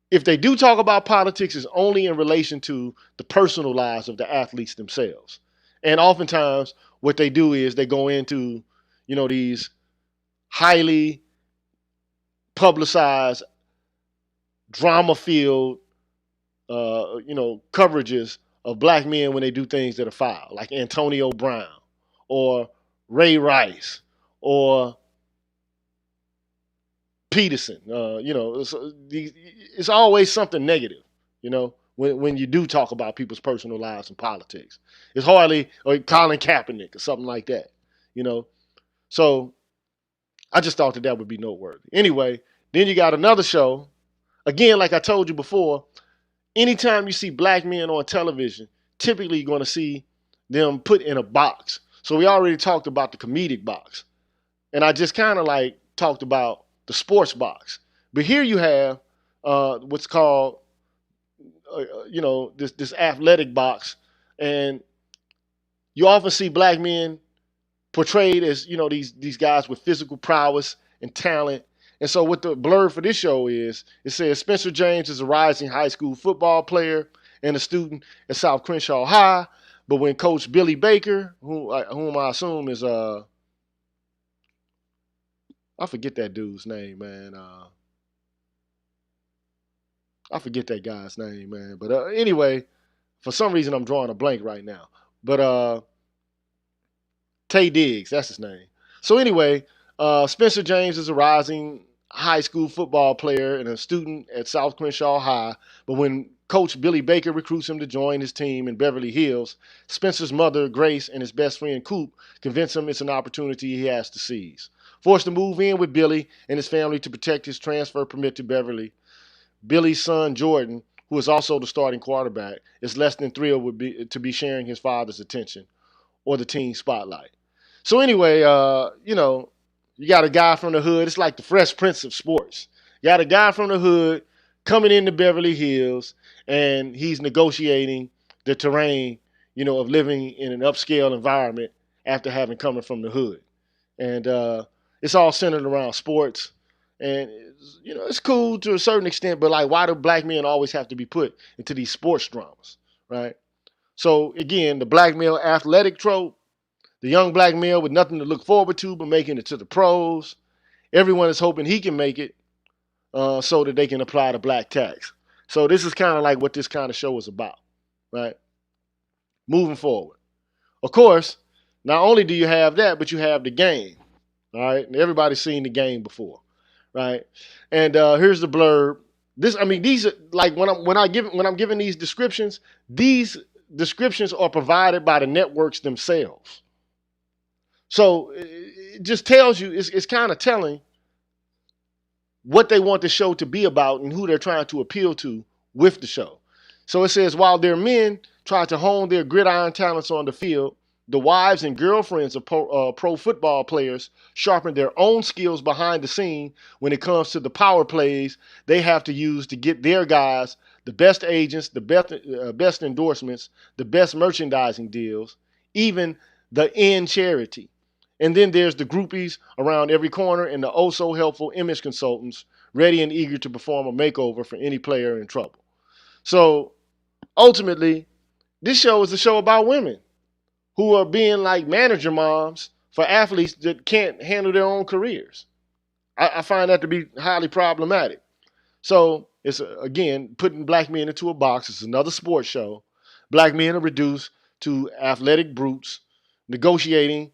if they do talk about politics, it's only in relation to the personal lives of the athletes themselves. And oftentimes what they do is they go into, these highly publicized, drama-filled, coverages of black men when they do things that are foul, like Antonio Brown or Ray Rice or Peterson. It's always something negative, when you do talk about people's personal lives and politics. It's hardly, or Colin Kaepernick or something like that, So I just thought that would be noteworthy. Anyway, then you got another show. Again, like I told you before, anytime you see black men on television, typically you're going to see them put in a box. So we already talked about the comedic box. And I just kind of like talked about the sports box. But here you have what's called, this athletic box. And you often see black men portrayed as, these guys with physical prowess and talent. And so what the blurb for this show is, it says Spencer James is a rising high school football player and a student at South Crenshaw High. But when Coach Billy Baker, whom I assume is, I forget that dude's name, man. I forget that guy's name, man. But anyway, for some reason I'm drawing a blank right now. But Tay Diggs, that's his name. So anyway, Spencer James is a rising high school football player and a student at South Crenshaw High. But when Coach Billy Baker recruits him to join his team in Beverly Hills, Spencer's mother, Grace, and his best friend, Coop, convince him it's an opportunity he has to seize. Forced to move in with Billy and his family to protect his transfer permit to Beverly, Billy's son, Jordan, who is also the starting quarterback, is less than thrilled to be sharing his father's attention or the team spotlight. So anyway, you got a guy from the hood. It's like the Fresh Prince of sports. You got a guy from the hood coming into Beverly Hills, and he's negotiating the terrain, of living in an upscale environment after having coming from the hood. And it's all centered around sports. And, it's cool to a certain extent, but like, why do black men always have to be put into these sports dramas, right? So again, the black male athletic trope, the young black male with nothing to look forward to but making it to the pros. Everyone is hoping he can make it so that they can apply the black tax. So this is kind of like what this kind of show is about, right? Moving forward. Of course, not only do you have that, but you have the game, all right? And everybody's seen the game before, right? And here's the blurb. These are like when I'm giving these descriptions are provided by the networks themselves. So it just tells you, it's kind of telling what they want the show to be about and who they're trying to appeal to with the show. So it says, while their men try to hone their gridiron talents on the field, the wives and girlfriends of pro football players sharpen their own skills behind the scene when it comes to the power plays they have to use to get their guys the best agents, the best endorsements, the best merchandising deals, even the end charity. And then there's the groupies around every corner and the oh-so-helpful image consultants ready and eager to perform a makeover for any player in trouble. So ultimately, this show is a show about women who are being like manager moms for athletes that can't handle their own careers. I find that to be highly problematic. So it's, again, putting black men into a box. It's another sports show. Black men are reduced to athletic brutes, negotiating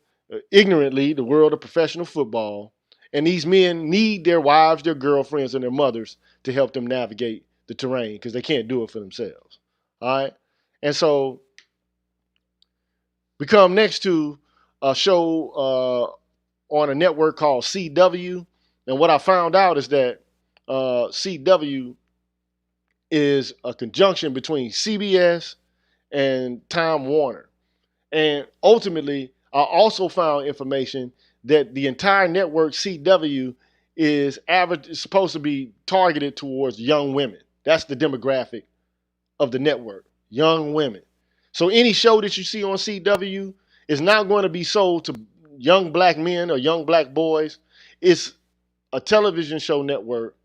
ignorantly the world of professional football. And these men need their wives, their girlfriends, and their mothers to help them navigate the terrain because they can't do it for themselves. All right. And so we come next to a show on a network called CW. And what I found out is that CW is a conjunction between CBS and Time Warner. And ultimately, I also found information that the entire network CW is supposed to be targeted towards young women. That's the demographic of the network, young women. So any show that you see on CW is not going to be sold to young black men or young black boys. It's a television show network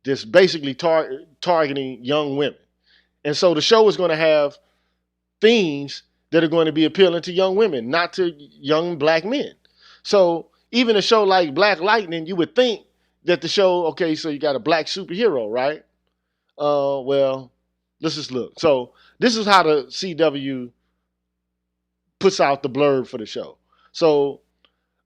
that's basically targeting young women. And so the show is going to have themes that are going to be appealing to young women, not to young black men. So even a show like Black Lightning, you would think that the show, okay, so you got a black superhero, right? Well, let's just look. So this is how the CW puts out the blurb for the show. So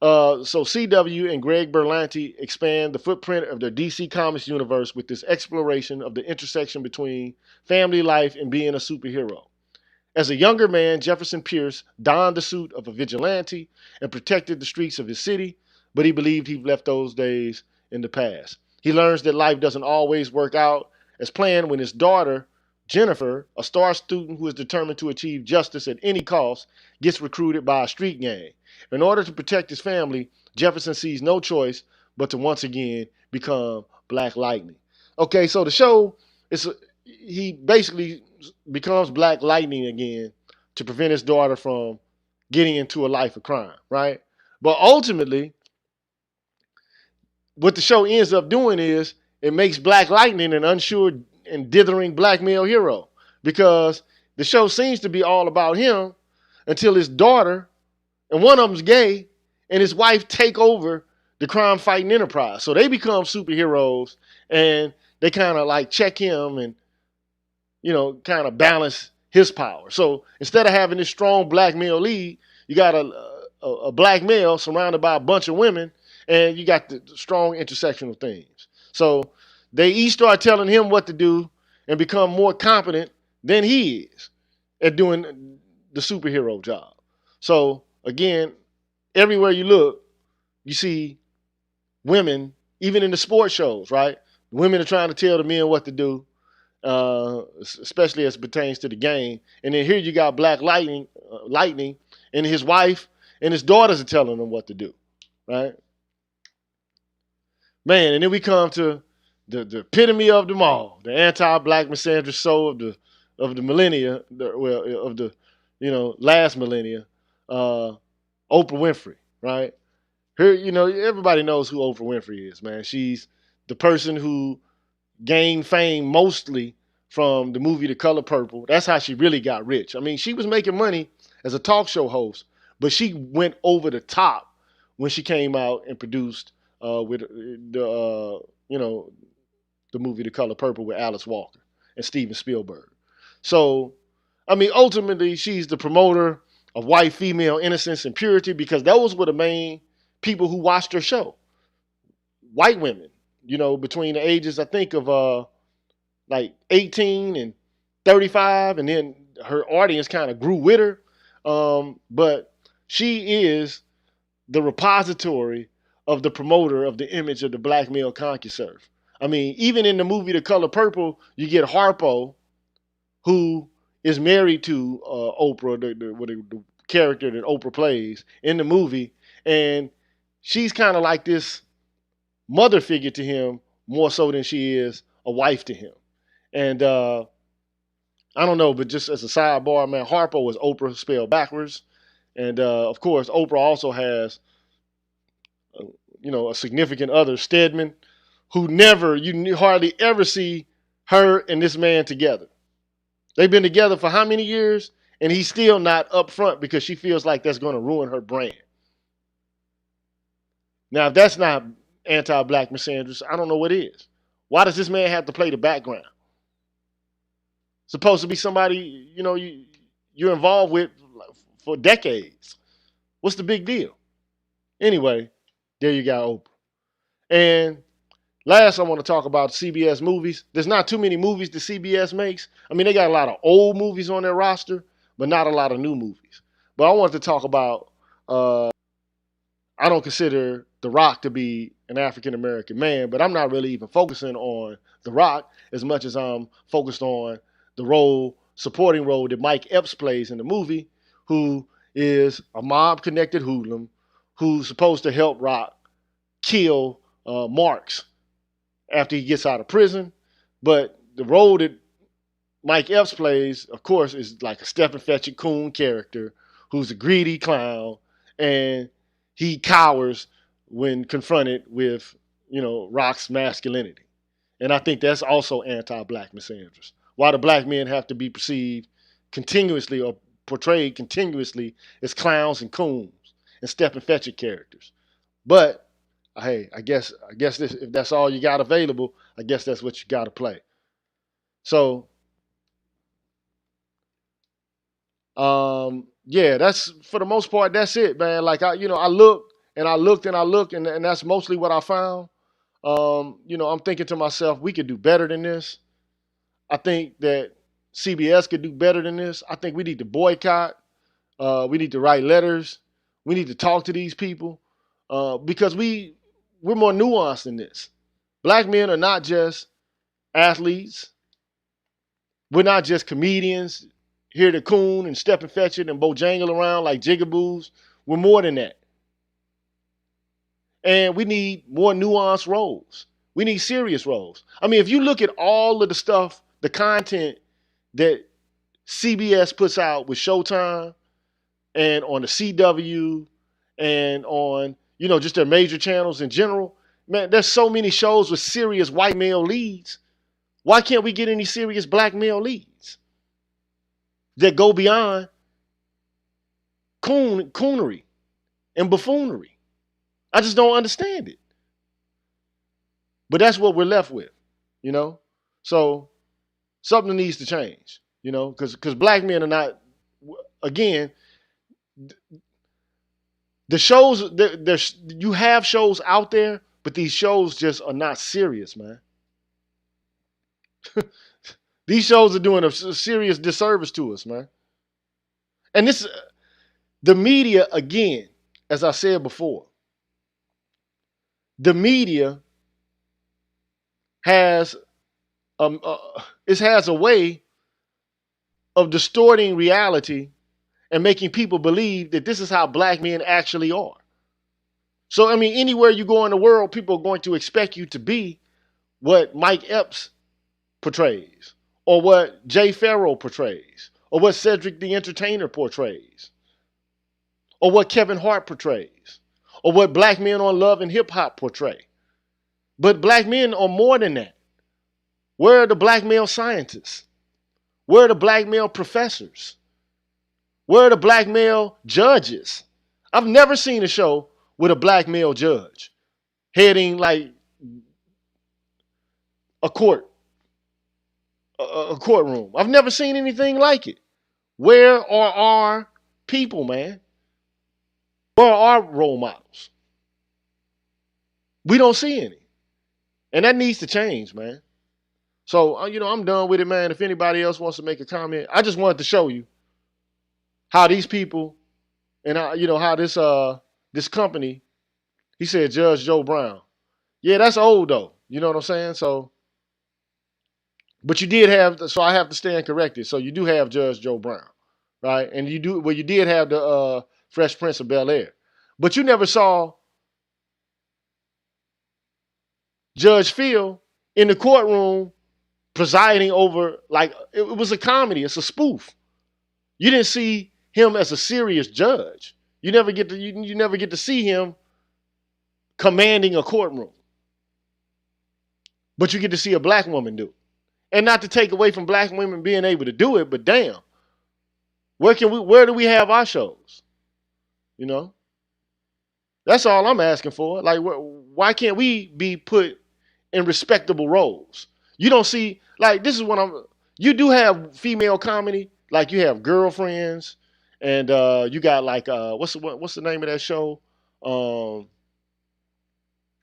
CW and Greg Berlanti expand the footprint of their DC Comics universe with this exploration of the intersection between family life and being a superhero. As a younger man, Jefferson Pierce donned the suit of a vigilante and protected the streets of his city, but he believed he'd left those days in the past. He learns that life doesn't always work out as planned when his daughter, Jennifer, a star student who is determined to achieve justice at any cost, gets recruited by a street gang. In order to protect his family, Jefferson sees no choice but to once again become Black Lightning. Okay, so the show he basically becomes Black Lightning again to prevent his daughter from getting into a life of crime, right? But ultimately, what the show ends up doing is it makes Black Lightning an unsure and dithering black male hero because the show seems to be all about him until his daughter, and one of them's gay, and his wife take over the crime fighting enterprise. So they become superheroes and they kind of like check him and, you know, kind of balance his power. So instead of having this strong black male lead, you got a black male surrounded by a bunch of women, and you got the strong intersectional themes. So they each start telling him what to do and become more competent than he is at doing the superhero job. So again, everywhere you look, you see women, even in the sports shows, right? Women are trying to tell the men what to do, especially as it pertains to the game. And then here you got Black Lightning, and his wife and his daughters are telling him what to do, right? Man, and then we come to the epitome of them all, the anti-Black Misandry show of the millennia, of the last millennia, Oprah Winfrey, right? Her, everybody knows who Oprah Winfrey is, man. She's the person who gained fame mostly from the movie The Color Purple. That's how she really got rich. I mean, she was making money as a talk show host, but she went over the top when she came out and produced with the movie The Color Purple with Alice Walker and Steven Spielberg. So, I mean, ultimately, she's the promoter of white female innocence and purity because those were the main people who watched her show. White women, between the ages, I think, of like 18 and 35, and then her audience kind of grew with her. But she is the repository of the promoter of the image of the black male concuserve. I mean, even in the movie The Color Purple, you get Harpo, who is married to Oprah, the character that Oprah plays in the movie, and she's kind of like this mother figure to him more so than she is a wife to him. And I don't know, but just as a sidebar, man, Harpo is Oprah spelled backwards. And of course, Oprah also has, a significant other, Stedman, who you hardly ever see her and this man together. They've been together for how many years? And he's still not up front because she feels like that's going to ruin her brand. Now, if that's not anti-Black misandry, I don't know what is. Why does this man have to play the background? Supposed to be somebody, you're involved with for decades. What's the big deal? Anyway, there you got Oprah. And last, I want to talk about CBS movies. There's not too many movies that CBS makes. I mean, they got a lot of old movies on their roster, but not a lot of new movies. But I wanted to talk about, I don't consider The Rock to be an African American man, but I'm not really even focusing on The Rock as much as I'm focused on the supporting role that Mike Epps plays in the movie, who is a mob-connected hoodlum who's supposed to help Rock kill Marks after he gets out of prison. But the role that Mike Epps plays, of course, is like a Stephen Fetchit coon character who's a greedy clown, and he cowers when confronted with, Rock's masculinity. And I think that's also anti-black misandry. Why do black men have to be perceived continuously or portrayed continuously as clowns and coons and Stephen Fetchit characters? But hey, I guess this, if that's all you got available, I guess that's what you got to play. So, yeah, that's for the most part. That's it, man. Like I looked and I looked and I looked, and that's mostly what I found. I'm thinking to myself, we could do better than this. I think that CBS could do better than this. I think we need to boycott. We need to write letters. We need to talk to these people because we're more nuanced than this. Black men are not just athletes. We're not just comedians here to coon and step and fetch it and bojangle around like jigaboos. We're more than that. And we need more nuanced roles. We need serious roles. I mean, if you look at all of the stuff, the content that CBS puts out with Showtime and on the CW and on, just their major channels in general, man, there's so many shows with serious white male leads. Why can't we get any serious black male leads that go beyond coonery and buffoonery? I just don't understand it. But that's what we're left with, So something needs to change, because black men are not, again, the shows, you have shows out there, but these shows just are not serious, man. These shows are doing a serious disservice to us, man. And the media, again, as I said before, the media has a way of distorting reality and making people believe that this is how black men actually are. So, I mean, anywhere you go in the world, people are going to expect you to be what Mike Epps portrays, or what Jay Farrell portrays, or what Cedric the Entertainer portrays, or what Kevin Hart portrays, or what black men on Love and Hip Hop portray. But black men are more than that. Where are the black male scientists? Where are the black male professors? Where are the black male judges? I've never seen a show with a black male judge heading like a courtroom. I've never seen anything like it. Where are our people, man? Where are our role models? We don't see any. And that needs to change, man. So, I'm done with it, man. If anybody else wants to make a comment, I just wanted to show you how these people and how this company, he said Judge Joe Brown. Yeah, that's old though. You know what I'm saying? So, but you did have, so I have to stand corrected. So you do have Judge Joe Brown, right? And you did have the Fresh Prince of Bel-Air. But you never saw Judge Phil in the courtroom presiding over, like, it was a comedy. It's a spoof. You didn't see him as a serious judge. You never get to see him commanding a courtroom. But you get to see a black woman do it. And not to take away from black women being able to do it, but damn, where do we have our shows? That's all I'm asking for. Like, why can't we be put in respectable roles? You don't see, like, this is what you do have female comedy, like you have Girlfriends, and you got like what's the name of that show? Well,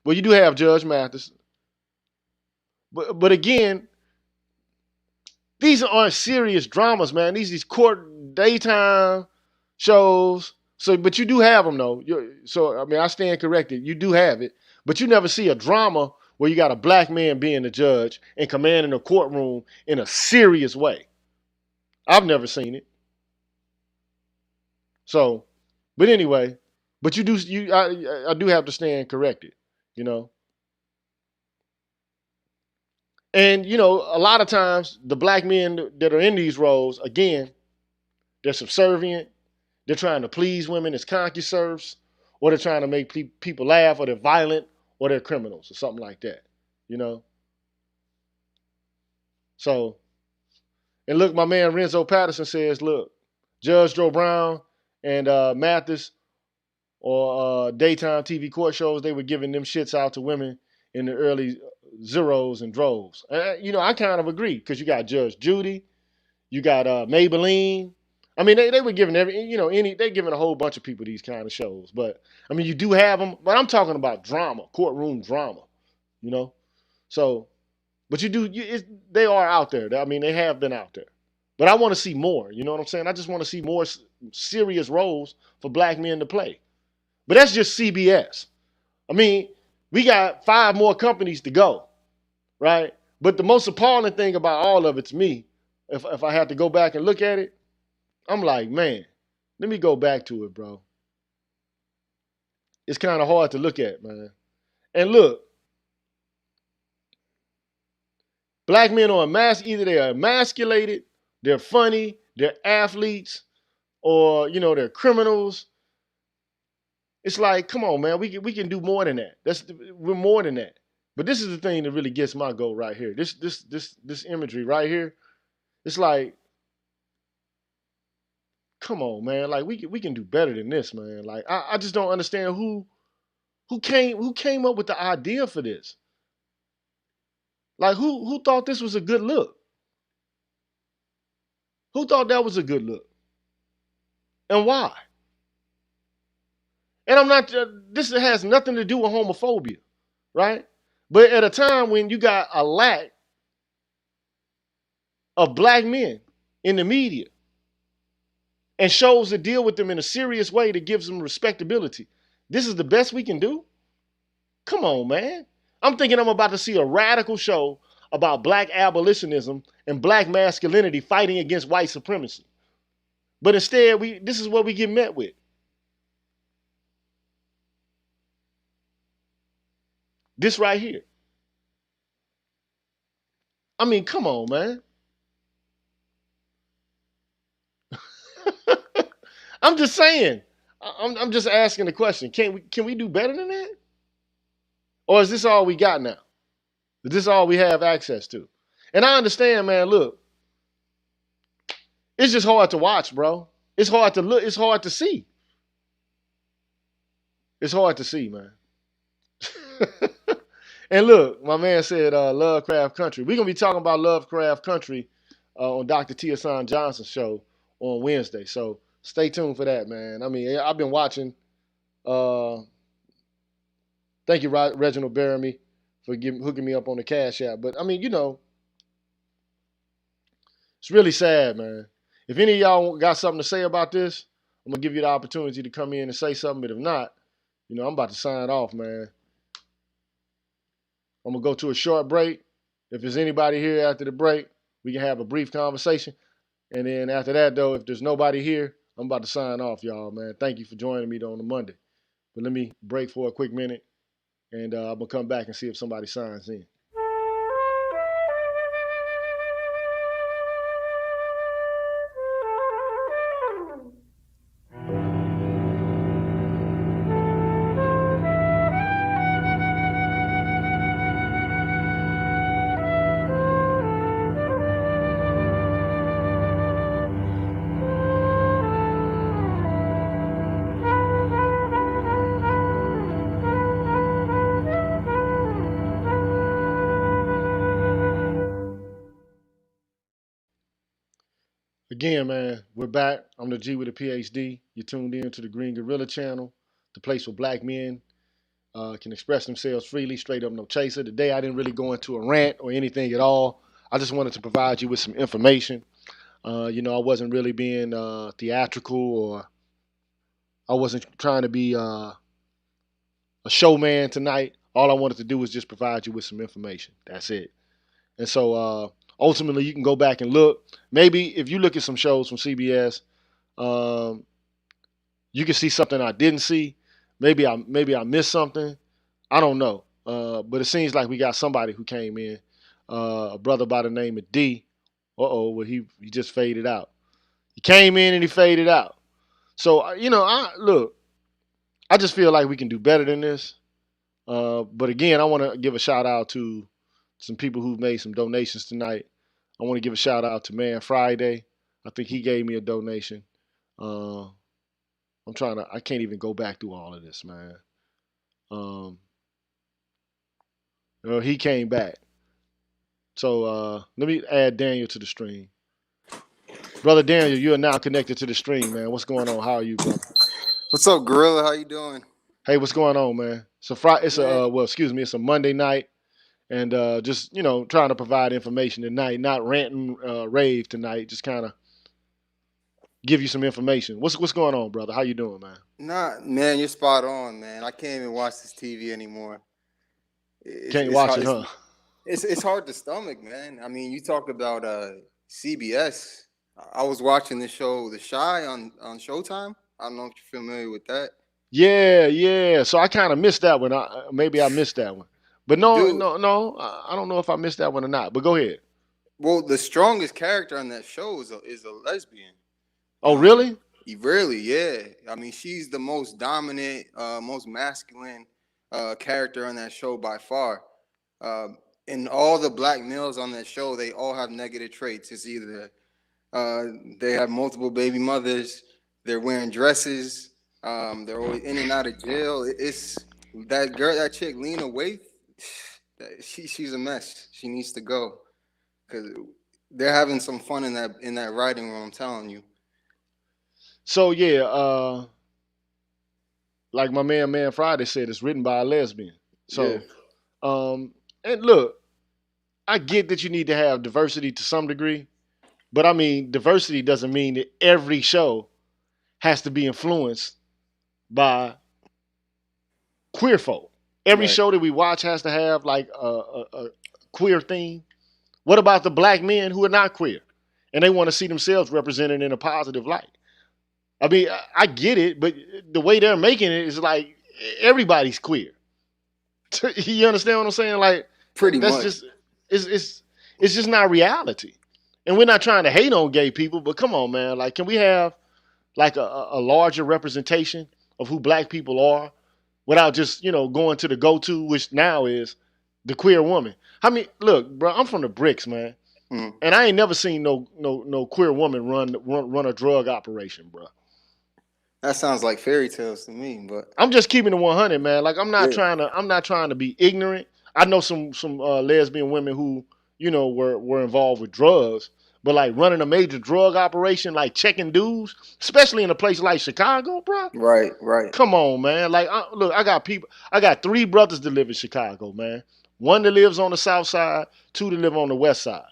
you do have Judge Mathis, but again, these aren't serious dramas, man. These court daytime shows. So, but you do have them though. So, I mean, I stand corrected. You do have it, but you never see a drama where you got a black man being the judge and commanding a courtroom in a serious way. I've never seen it. So, but anyway, but I do have to stand corrected, you know. And a lot of times the black men that are in these roles, again, they're subservient. They're trying to please women as concuserves, or they're trying to make people laugh, or they're violent, or they're criminals, or something like that. You know. So, and look, my man Renzo Patterson says, look, Judge Joe Brown and Mathis or daytime TV court shows, they were giving them shits out to women in the early zeros and droves. I kind of agree because you got Judge Judy, you got Maybelline. I mean, they were giving they giving a whole bunch of people these kind of shows. But I mean, you do have them. But I'm talking about drama, courtroom drama. You know, so but they are out there. I mean, they have been out there. But I want to see more. You know what I'm saying? I just want to see more serious roles for black men to play. But that's just CBS. I mean, we got 5 more companies to go, right? But the most appalling thing about all of it to me, if I had to go back and look at it, I'm like, man, let me go back to it, bro. It's kind of hard to look at, man. And look, black men are either they are emasculated, they're funny, they're athletes, or they're criminals. It's like, come on, man, we can do more than that. We're more than that. But this is the thing that really gets my goat right here. This imagery right here. It's like, come on, man. Like we can do better than this, man. Like I just don't understand who came up with the idea for this. Like who thought this was a good look? Who thought that was a good look? And why? And I'm not. This has nothing to do with homophobia, right? But at a time when you got a lack of black men in the media and shows that deal with them in a serious way that gives them respectability, this is the best we can do? Come on, man. I'm thinking I'm about to see a radical show about black abolitionism and black masculinity fighting against white supremacy. But instead, this is what we get met with. This right here. I mean, come on, man. I'm just saying. I'm just asking the question. Can we do better than that? Or is this all we got now? Is this all we have access to? And I understand, man, look, it's just hard to watch, bro. It's hard to look, it's hard to see. It's hard to see, man. And look, my man said Lovecraft Country. We're gonna be talking about Lovecraft Country on Dr. Tia Son Johnson's show on Wednesday. So stay tuned for that, man. I mean, I've been watching. Uh, thank you, Reginald Baramy, for hooking me up on the Cash App. But I mean, it's really sad, man. If any of y'all got something to say about this, I'm gonna give you the opportunity to come in and say something. But if not, I'm about to sign off, man. I'm gonna go to a short break. If there's anybody here after the break, we can have a brief conversation. And then after that, though, if there's nobody here, I'm about to sign off, y'all, man. Thank you for joining me on a Monday. But let me break for a quick minute, and I'm gonna come back and see if somebody signs in. Again, man, we're back. I'm the G with a PhD. You tuned in to the Green Gorilla channel, the place where black men can express themselves freely, straight up no chaser. Today I didn't really go into a rant or anything at all. I just wanted to provide you with some information. I wasn't really being theatrical, or I wasn't trying to be a showman tonight. All I wanted to do was just provide you with some information. That's it. And so ultimately, you can go back and look. Maybe if you look at some shows from CBS, um, you can see something I didn't see. Maybe I missed something. I don't know. But it seems like we got somebody who came in, a brother by the name of D. Well, he just faded out. He came in and he faded out. So I just feel like we can do better than this. But again, I want to give a shout out to some people who've made some donations tonight. I want to give a shout out to Man Friday. I think he gave me a donation. Uh, I can't even go back through all of this, man. He came back. So let me add Daniel to the stream. Brother Daniel, you are now connected to the stream, man. What's going on? How are you, brother? What's up, Gorilla? How you doing? Hey, what's going on, man? It's a Monday night, and just trying to provide information tonight, not ranting rave tonight, just kind of give you some information. What's going on, brother? How you doing, man? Nah, man, you're spot on, man. I can't even watch this TV anymore. Can't It's watch hard. it, huh? It's hard to stomach, man. I mean, you talk about CBS. I was watching the show The Shy on Showtime. I don't know if you're familiar with that. Yeah. So I kind of missed that one. Maybe I missed that one, but no, Dude, no, no. I don't know if I missed that one or not. But go ahead. well, the strongest character on that show is a lesbian. Oh, really? Really, yeah. I mean, she's the most dominant, most masculine character on that show by far. Uh, and all the black males on that show, they all have negative traits. It's either uh, they have multiple baby mothers, they're wearing dresses, they're always in and out of jail. It's that girl, that chick, Lena Waithe. She's a mess. She needs to go because they're having some fun in that writing room. I'm telling you. So yeah, like my man Friday said, it's written by a lesbian. Yeah. So, and look, I get that you need to have diversity to some degree, but I mean, diversity doesn't mean that every show has to be influenced by queer folk. Every Right. show that we watch has to have like a queer theme. What about the black men who are not queer and they want to see themselves represented in a positive light? I mean, I get it, but the way they're making it is like everybody's queer. You understand what I'm saying? Like Pretty that's much. just it's just not reality. And we're not trying to hate on gay people, but come on, man. Like, can we have like a larger representation of who black people are without just going to the go-to, which now is the queer woman? I mean, look, bro, I'm from the bricks, man, Mhm. and I ain't never seen no queer woman run a drug operation, bro. That sounds like fairy tales to me, but I'm just keeping it 100, man. Like yeah, I'm not trying to be ignorant. I know some lesbian women who were involved with drugs, but like running a major drug operation, like checking dudes, especially in a place like Chicago, bro. right. Come on, man. Like, look, I got three brothers that live in Chicago, man. One that lives on the south side, two that live on the west side.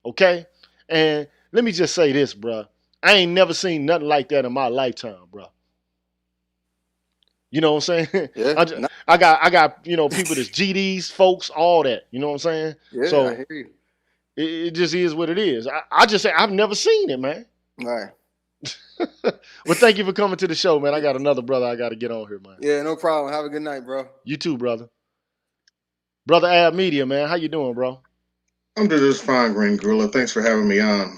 Okay, and let me just say this, bro. I ain't never seen nothing like that in my lifetime, bro. You know what I'm saying? Yeah, I got people that's GDs, folks, all that. You know what I'm saying? yeah, I So hear you. it just is what it is. I just say I've never seen it, man. Right. Well, thank you for coming to the show, man. I got another brother I got to get on here, man. Yeah, no problem. Have a good night, bro. You too, brother. Brother Ab Media, man. How you doing, bro? I'm doing just fine, Green Gorilla. Thanks for having me on.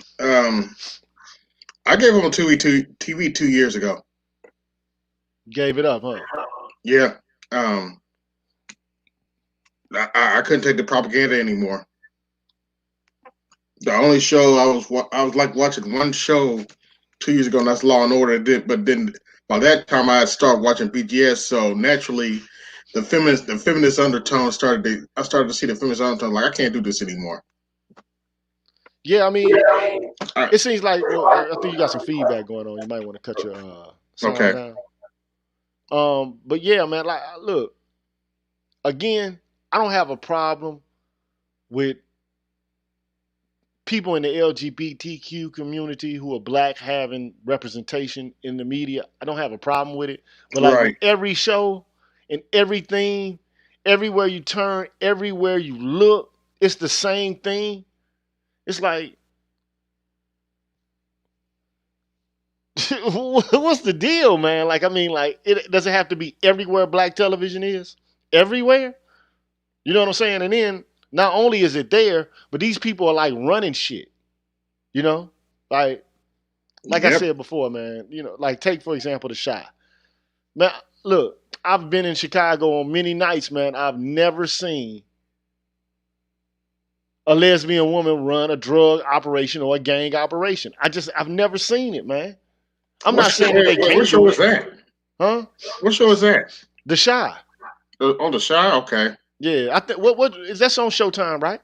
I gave him a TV 2 years ago. Gave it up, huh? Yeah. Um, I couldn't take the propaganda anymore. The only show I was like watching one show 2 years ago, and that's Law and Order. But then by that time I had started watching BGS, so naturally the feminist undertone I started to see the feminist undertone. Like I can't do this anymore. Yeah, I mean, I, it seems like I think you got some feedback going on. You might want to cut your sound okay. down. But yeah, man, like look, again, I don't have a problem with people in the LGBTQ community who are black having representation in the media. I don't have a problem with it. But like with Right. every show and everything, everywhere you turn, everywhere you look, it's the same thing. It's like, what's the deal, man? Like, I mean, like, it does it have to be everywhere black television is? Everywhere? You know what I'm saying? And then not only is it there, but these people are like running shit. You know? Like I Yep. said before, man, like take for example the Shy. Man, look, I've been in Chicago on many nights, man. I've never seen a lesbian woman run a drug operation or a gang operation. I've never seen it, man. I'm What not show? saying that they What can't show do is it, that? huh? What show is that? The Shy. On the Shy? Okay. Yeah, I think what is that on Showtime, right?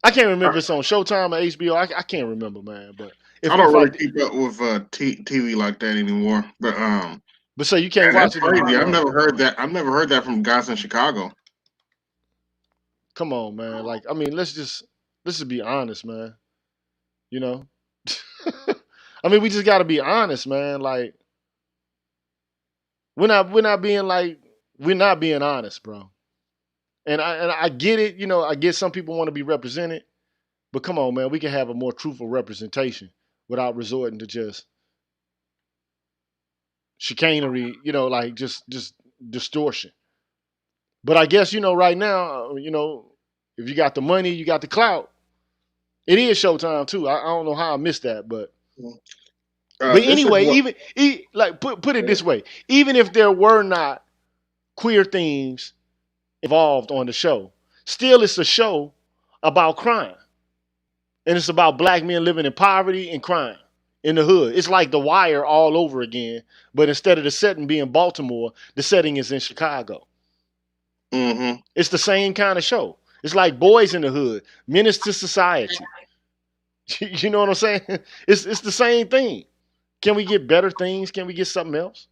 I can't remember if it's on Showtime or HBO. I can't remember, man. But I if don't I really keep up with TV like that anymore. But but so you can't man, that's watch it crazy. anymore, I've huh? never heard that. I've never heard that from guys in Chicago. Come on, man. Like, I mean, let's just be honest, man. You know? I mean, we just gotta be honest, man. Like, we're not being honest, bro. And I get it, I get some people want to be represented, but come on, man, we can have a more truthful representation without resorting to just chicanery, like just distortion. But I guess, right now, if you got the money, you got the clout. It is Showtime too. I don't know how I missed that, but This is anyway, what. like put it this way, even if there were not queer themes involved on the show, still it's a show about crime, and it's about black men living in poverty and crime in the hood. It's like The Wire all over again, but instead of the setting being Baltimore, the setting is in Chicago. Mm-hmm. It's the same kind of show. It's like Boys in the Hood, Menace to Society. You know what I'm saying? It's the same thing. Can we get better things? Can we get something else?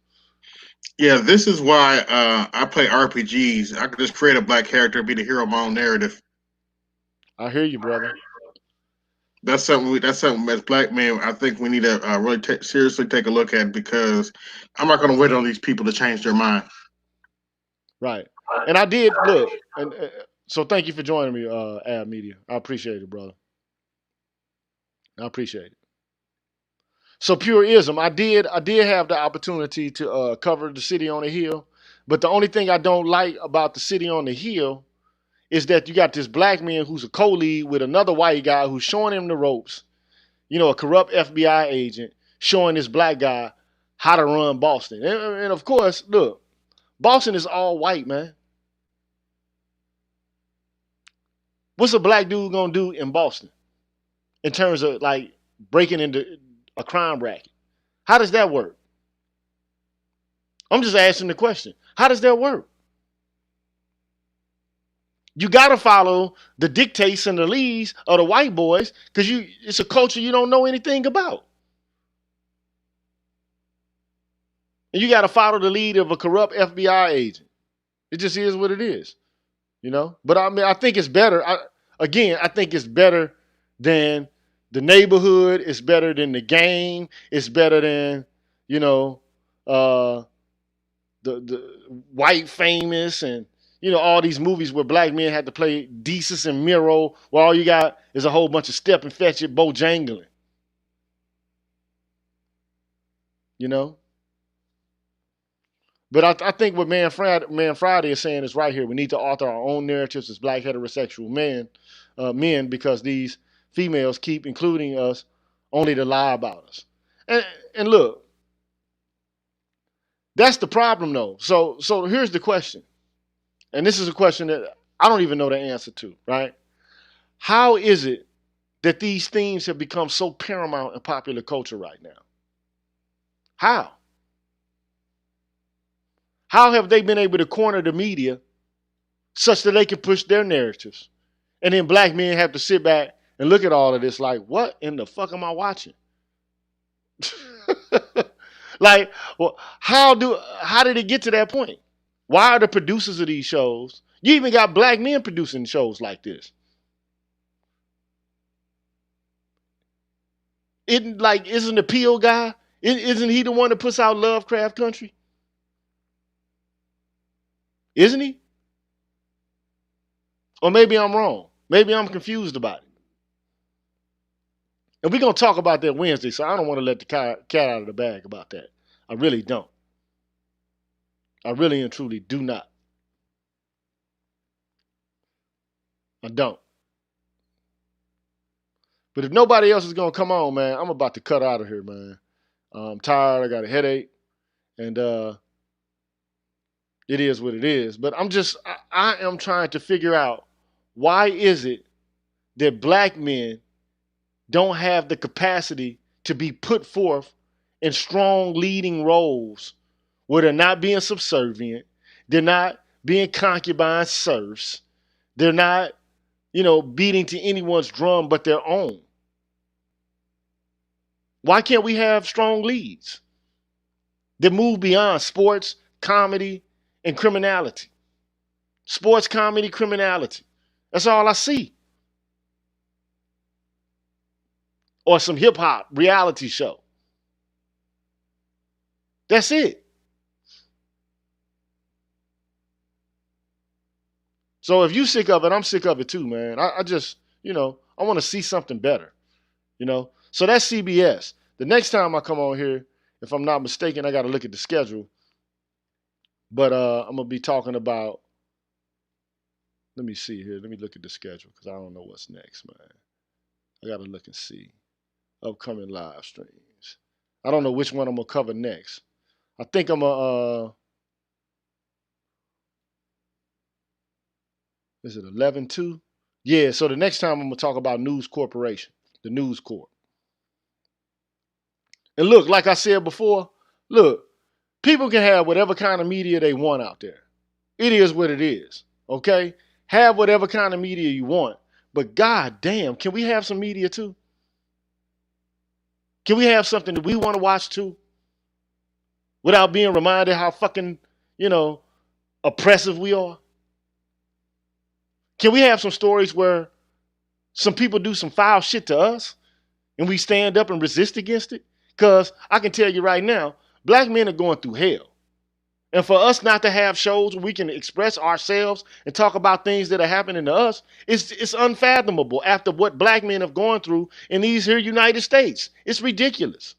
Yeah, this is why I play RPGs. I could just create a black character, be the hero of my own narrative. I hear you, brother. That's something. That's something as black men, I think we need to really seriously take a look at because I'm not going to wait on these people to change their mind. Right. And I did look, and so thank you for joining me, Ad Media. I appreciate it, brother. I appreciate it. So pure ism, I did have the opportunity to cover the City on the Hill, but the only thing I don't like about the City on the Hill is that you got this black man who's a co-lead with another white guy who's showing him the ropes. A corrupt FBI agent showing this black guy how to run Boston. And of course, look, Boston is all white, man. What's a black dude gonna do in Boston in terms of like breaking into a crime racket? How does that work? I'm just asking the question. How does that work? You gotta follow the dictates and the leads of the white boys because it's a culture you don't know anything about. And you gotta follow the lead of a corrupt FBI agent. It just is what it is. But I mean, I think it's better. I think it's better than the neighborhood. It's better than the game. It's better than you know uh, the white famous and all these movies where black men had to play Desus and Mero, where all you got is a whole bunch of step and fetch it, Bojangling. You know. But I think what Man Friday is saying is right here. We need to author our own narratives as black heterosexual men, because these females keep including us only to lie about us. And look, that's the problem though. So here's the question, and this is a question that I don't even know the answer to. Right? How is it that these themes have become so paramount in popular culture right now? How? How have they been able to corner the media such that they can push their narratives? And then black men have to sit back and look at all of this like, what in the fuck am I watching? Like, well, how did it get to that point? Why are the producers of these shows? You even got black men producing shows like this. Isn't the Peel guy? Isn't he the one that puts out Lovecraft Country? Isn't he? Or maybe I'm wrong. Maybe I'm confused about it. And we're going to talk about that Wednesday, so I don't want to let the cat out of the bag about that. I really don't. I really and truly do not. I don't. But if nobody else is going to come on, man, I'm about to cut out of here, man. I'm tired. I got a headache. And it is what it is. But I am trying to figure out, why is it that black men don't have the capacity to be put forth in strong leading roles where they're not being subservient, they're not being concubine serfs, they're not, beating to anyone's drum but their own. Why can't we have strong leads that move beyond sports, comedy, and criminality? Sports, comedy, criminality. That's all I see. Or some hip hop reality show. That's it. So if you sick of it, I'm sick of it too, man. I just, I want to see something better. So that's CBS. The next time I come on here, if I'm not mistaken, I got to look at the schedule. But I'm gonna be talking about. Let me see here. Let me look at the schedule because I don't know what's next, man. I got to look and see upcoming live streams. I don't know which one I'm gonna cover next. I think I'm gonna. Is it 11-2? Yeah. So the next time I'm gonna talk about News Corporation, the News Corp. And look, like I said before, look, people can have whatever kind of media they want out there. It is what it is. Okay? Have whatever kind of media you want. But god damn, can we have some media too? Can we have something that we want to watch too? Without being reminded how fucking, oppressive we are? Can we have some stories where some people do some foul shit to us and we stand up and resist against it? Because I can tell you right now, black men are going through hell. And for us not to have shows where we can express ourselves and talk about things that are happening to us, it's unfathomable after what black men have gone through in these here United States. It's ridiculous.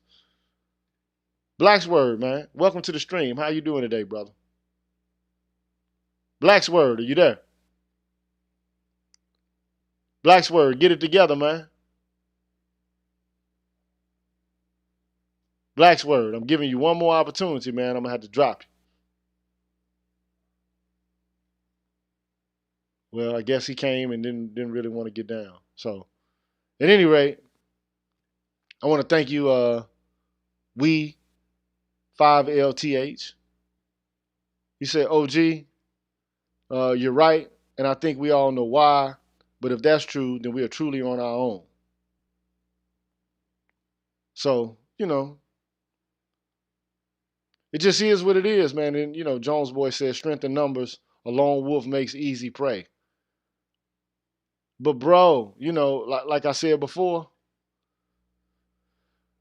Black's Word, man. Welcome to the stream. How you doing today, brother? Black's Word, are you there? Black's Word, get it together, man. Black's Word, I'm giving you one more opportunity, man. I'm going to have to drop you. Well, I guess he came and didn't really want to get down. So, at any rate, I want to thank you, we 5LTH. He said, OG, you're right, and I think we all know why. But if that's true, then we are truly on our own. So, it just is what it is, man. And, Jones Boy says, strength in numbers, a lone wolf makes easy prey. But, bro, like I said before,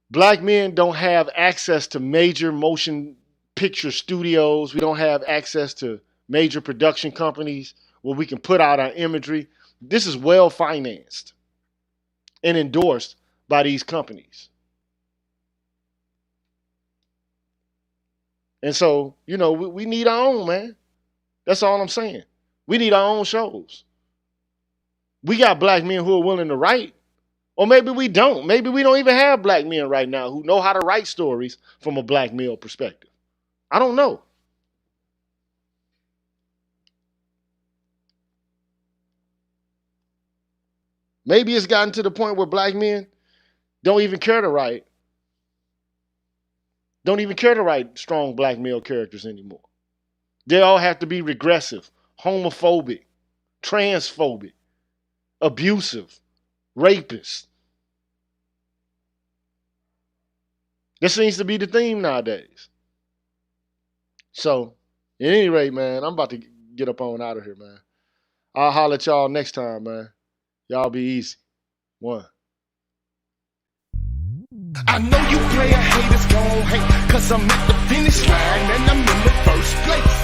black men don't have access to major motion picture studios. We don't have access to major production companies where we can put out our imagery. This is well financed and endorsed by these companies. And so, we need our own, man. That's all I'm saying. We need our own shows. We got black men who are willing to write. Or maybe we don't. Maybe we don't even have black men right now who know how to write stories from a black male perspective. I don't know. Maybe it's gotten to the point where black men don't even care to write. Don't even care to write strong black male characters anymore. They all have to be regressive, homophobic, transphobic, abusive, rapist. That seems to be the theme nowadays. So, at any rate, man, I'm about to get up on out of here, man. I'll holler at y'all next time, man. Y'all be easy. One. I know you player haters gon' hate, cause I'm at the finish line and I'm in the first place.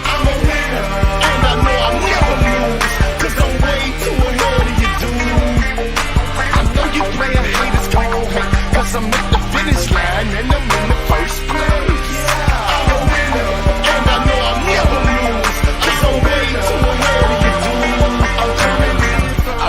I'm a winner, and I know I'll never lose, cause I'm way too ahead of you, dude. I know you player haters gon' hate, cause I'm at the finish line and I'm in the first place. I'm a winner, and I know I'll never lose, cause I'm way too ahead of you, dude. I'm coming.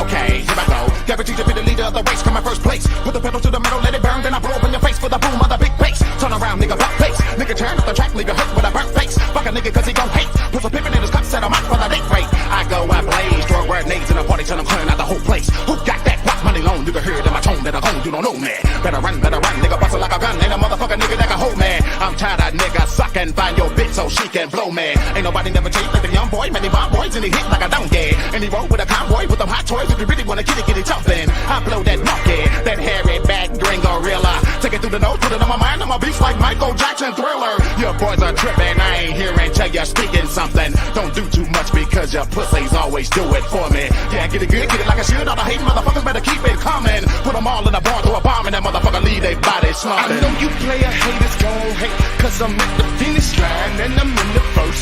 Okay, here I go. Guaranteed to be the leader of the race, come in first place. Put the pedal to the metal, let it burn, then I blow up in your face for the boom of the big bass. Turn around, nigga, back face. Nigga, turn up the track, leave you hurt with a burnt face. Fuck a nigga, cause he gon' hate. Put some pimpin' in his cup, set him out for the date rate. I go, I blaze, throw grenades in the party till I'm clearing out the whole place. Who got that rock money loan? You can hear it in my tone that I'm home, you don't know me. Better run, nigga, bustin' like a gun. Ain't a motherfucker nigga that can hold me. I'm tired of niggas suckin', find your bitch so she can blow me. Ain't nobody never take like the young boy, many bomb boys, and he hit like a donkey. And he roll with a convoy with them hot toys. If you really wanna get it jumpin'. I blow that monkey, that hairy back green gorilla. Take it through the nose, put it on my mind, I'm a beast like Michael Jackson Thriller. Your boys are trippin', I ain't hearing till you're speaking something. Don't do too much because your pussies always do it for me. Yeah, get it good, get it like I should. All the hating motherfuckers better keep it coming. Put them all in a barn, throw a bomb, and that motherfucker leave they body slumping. I know you player haters gon' hate, cause I'm at the finish line and I'm in the first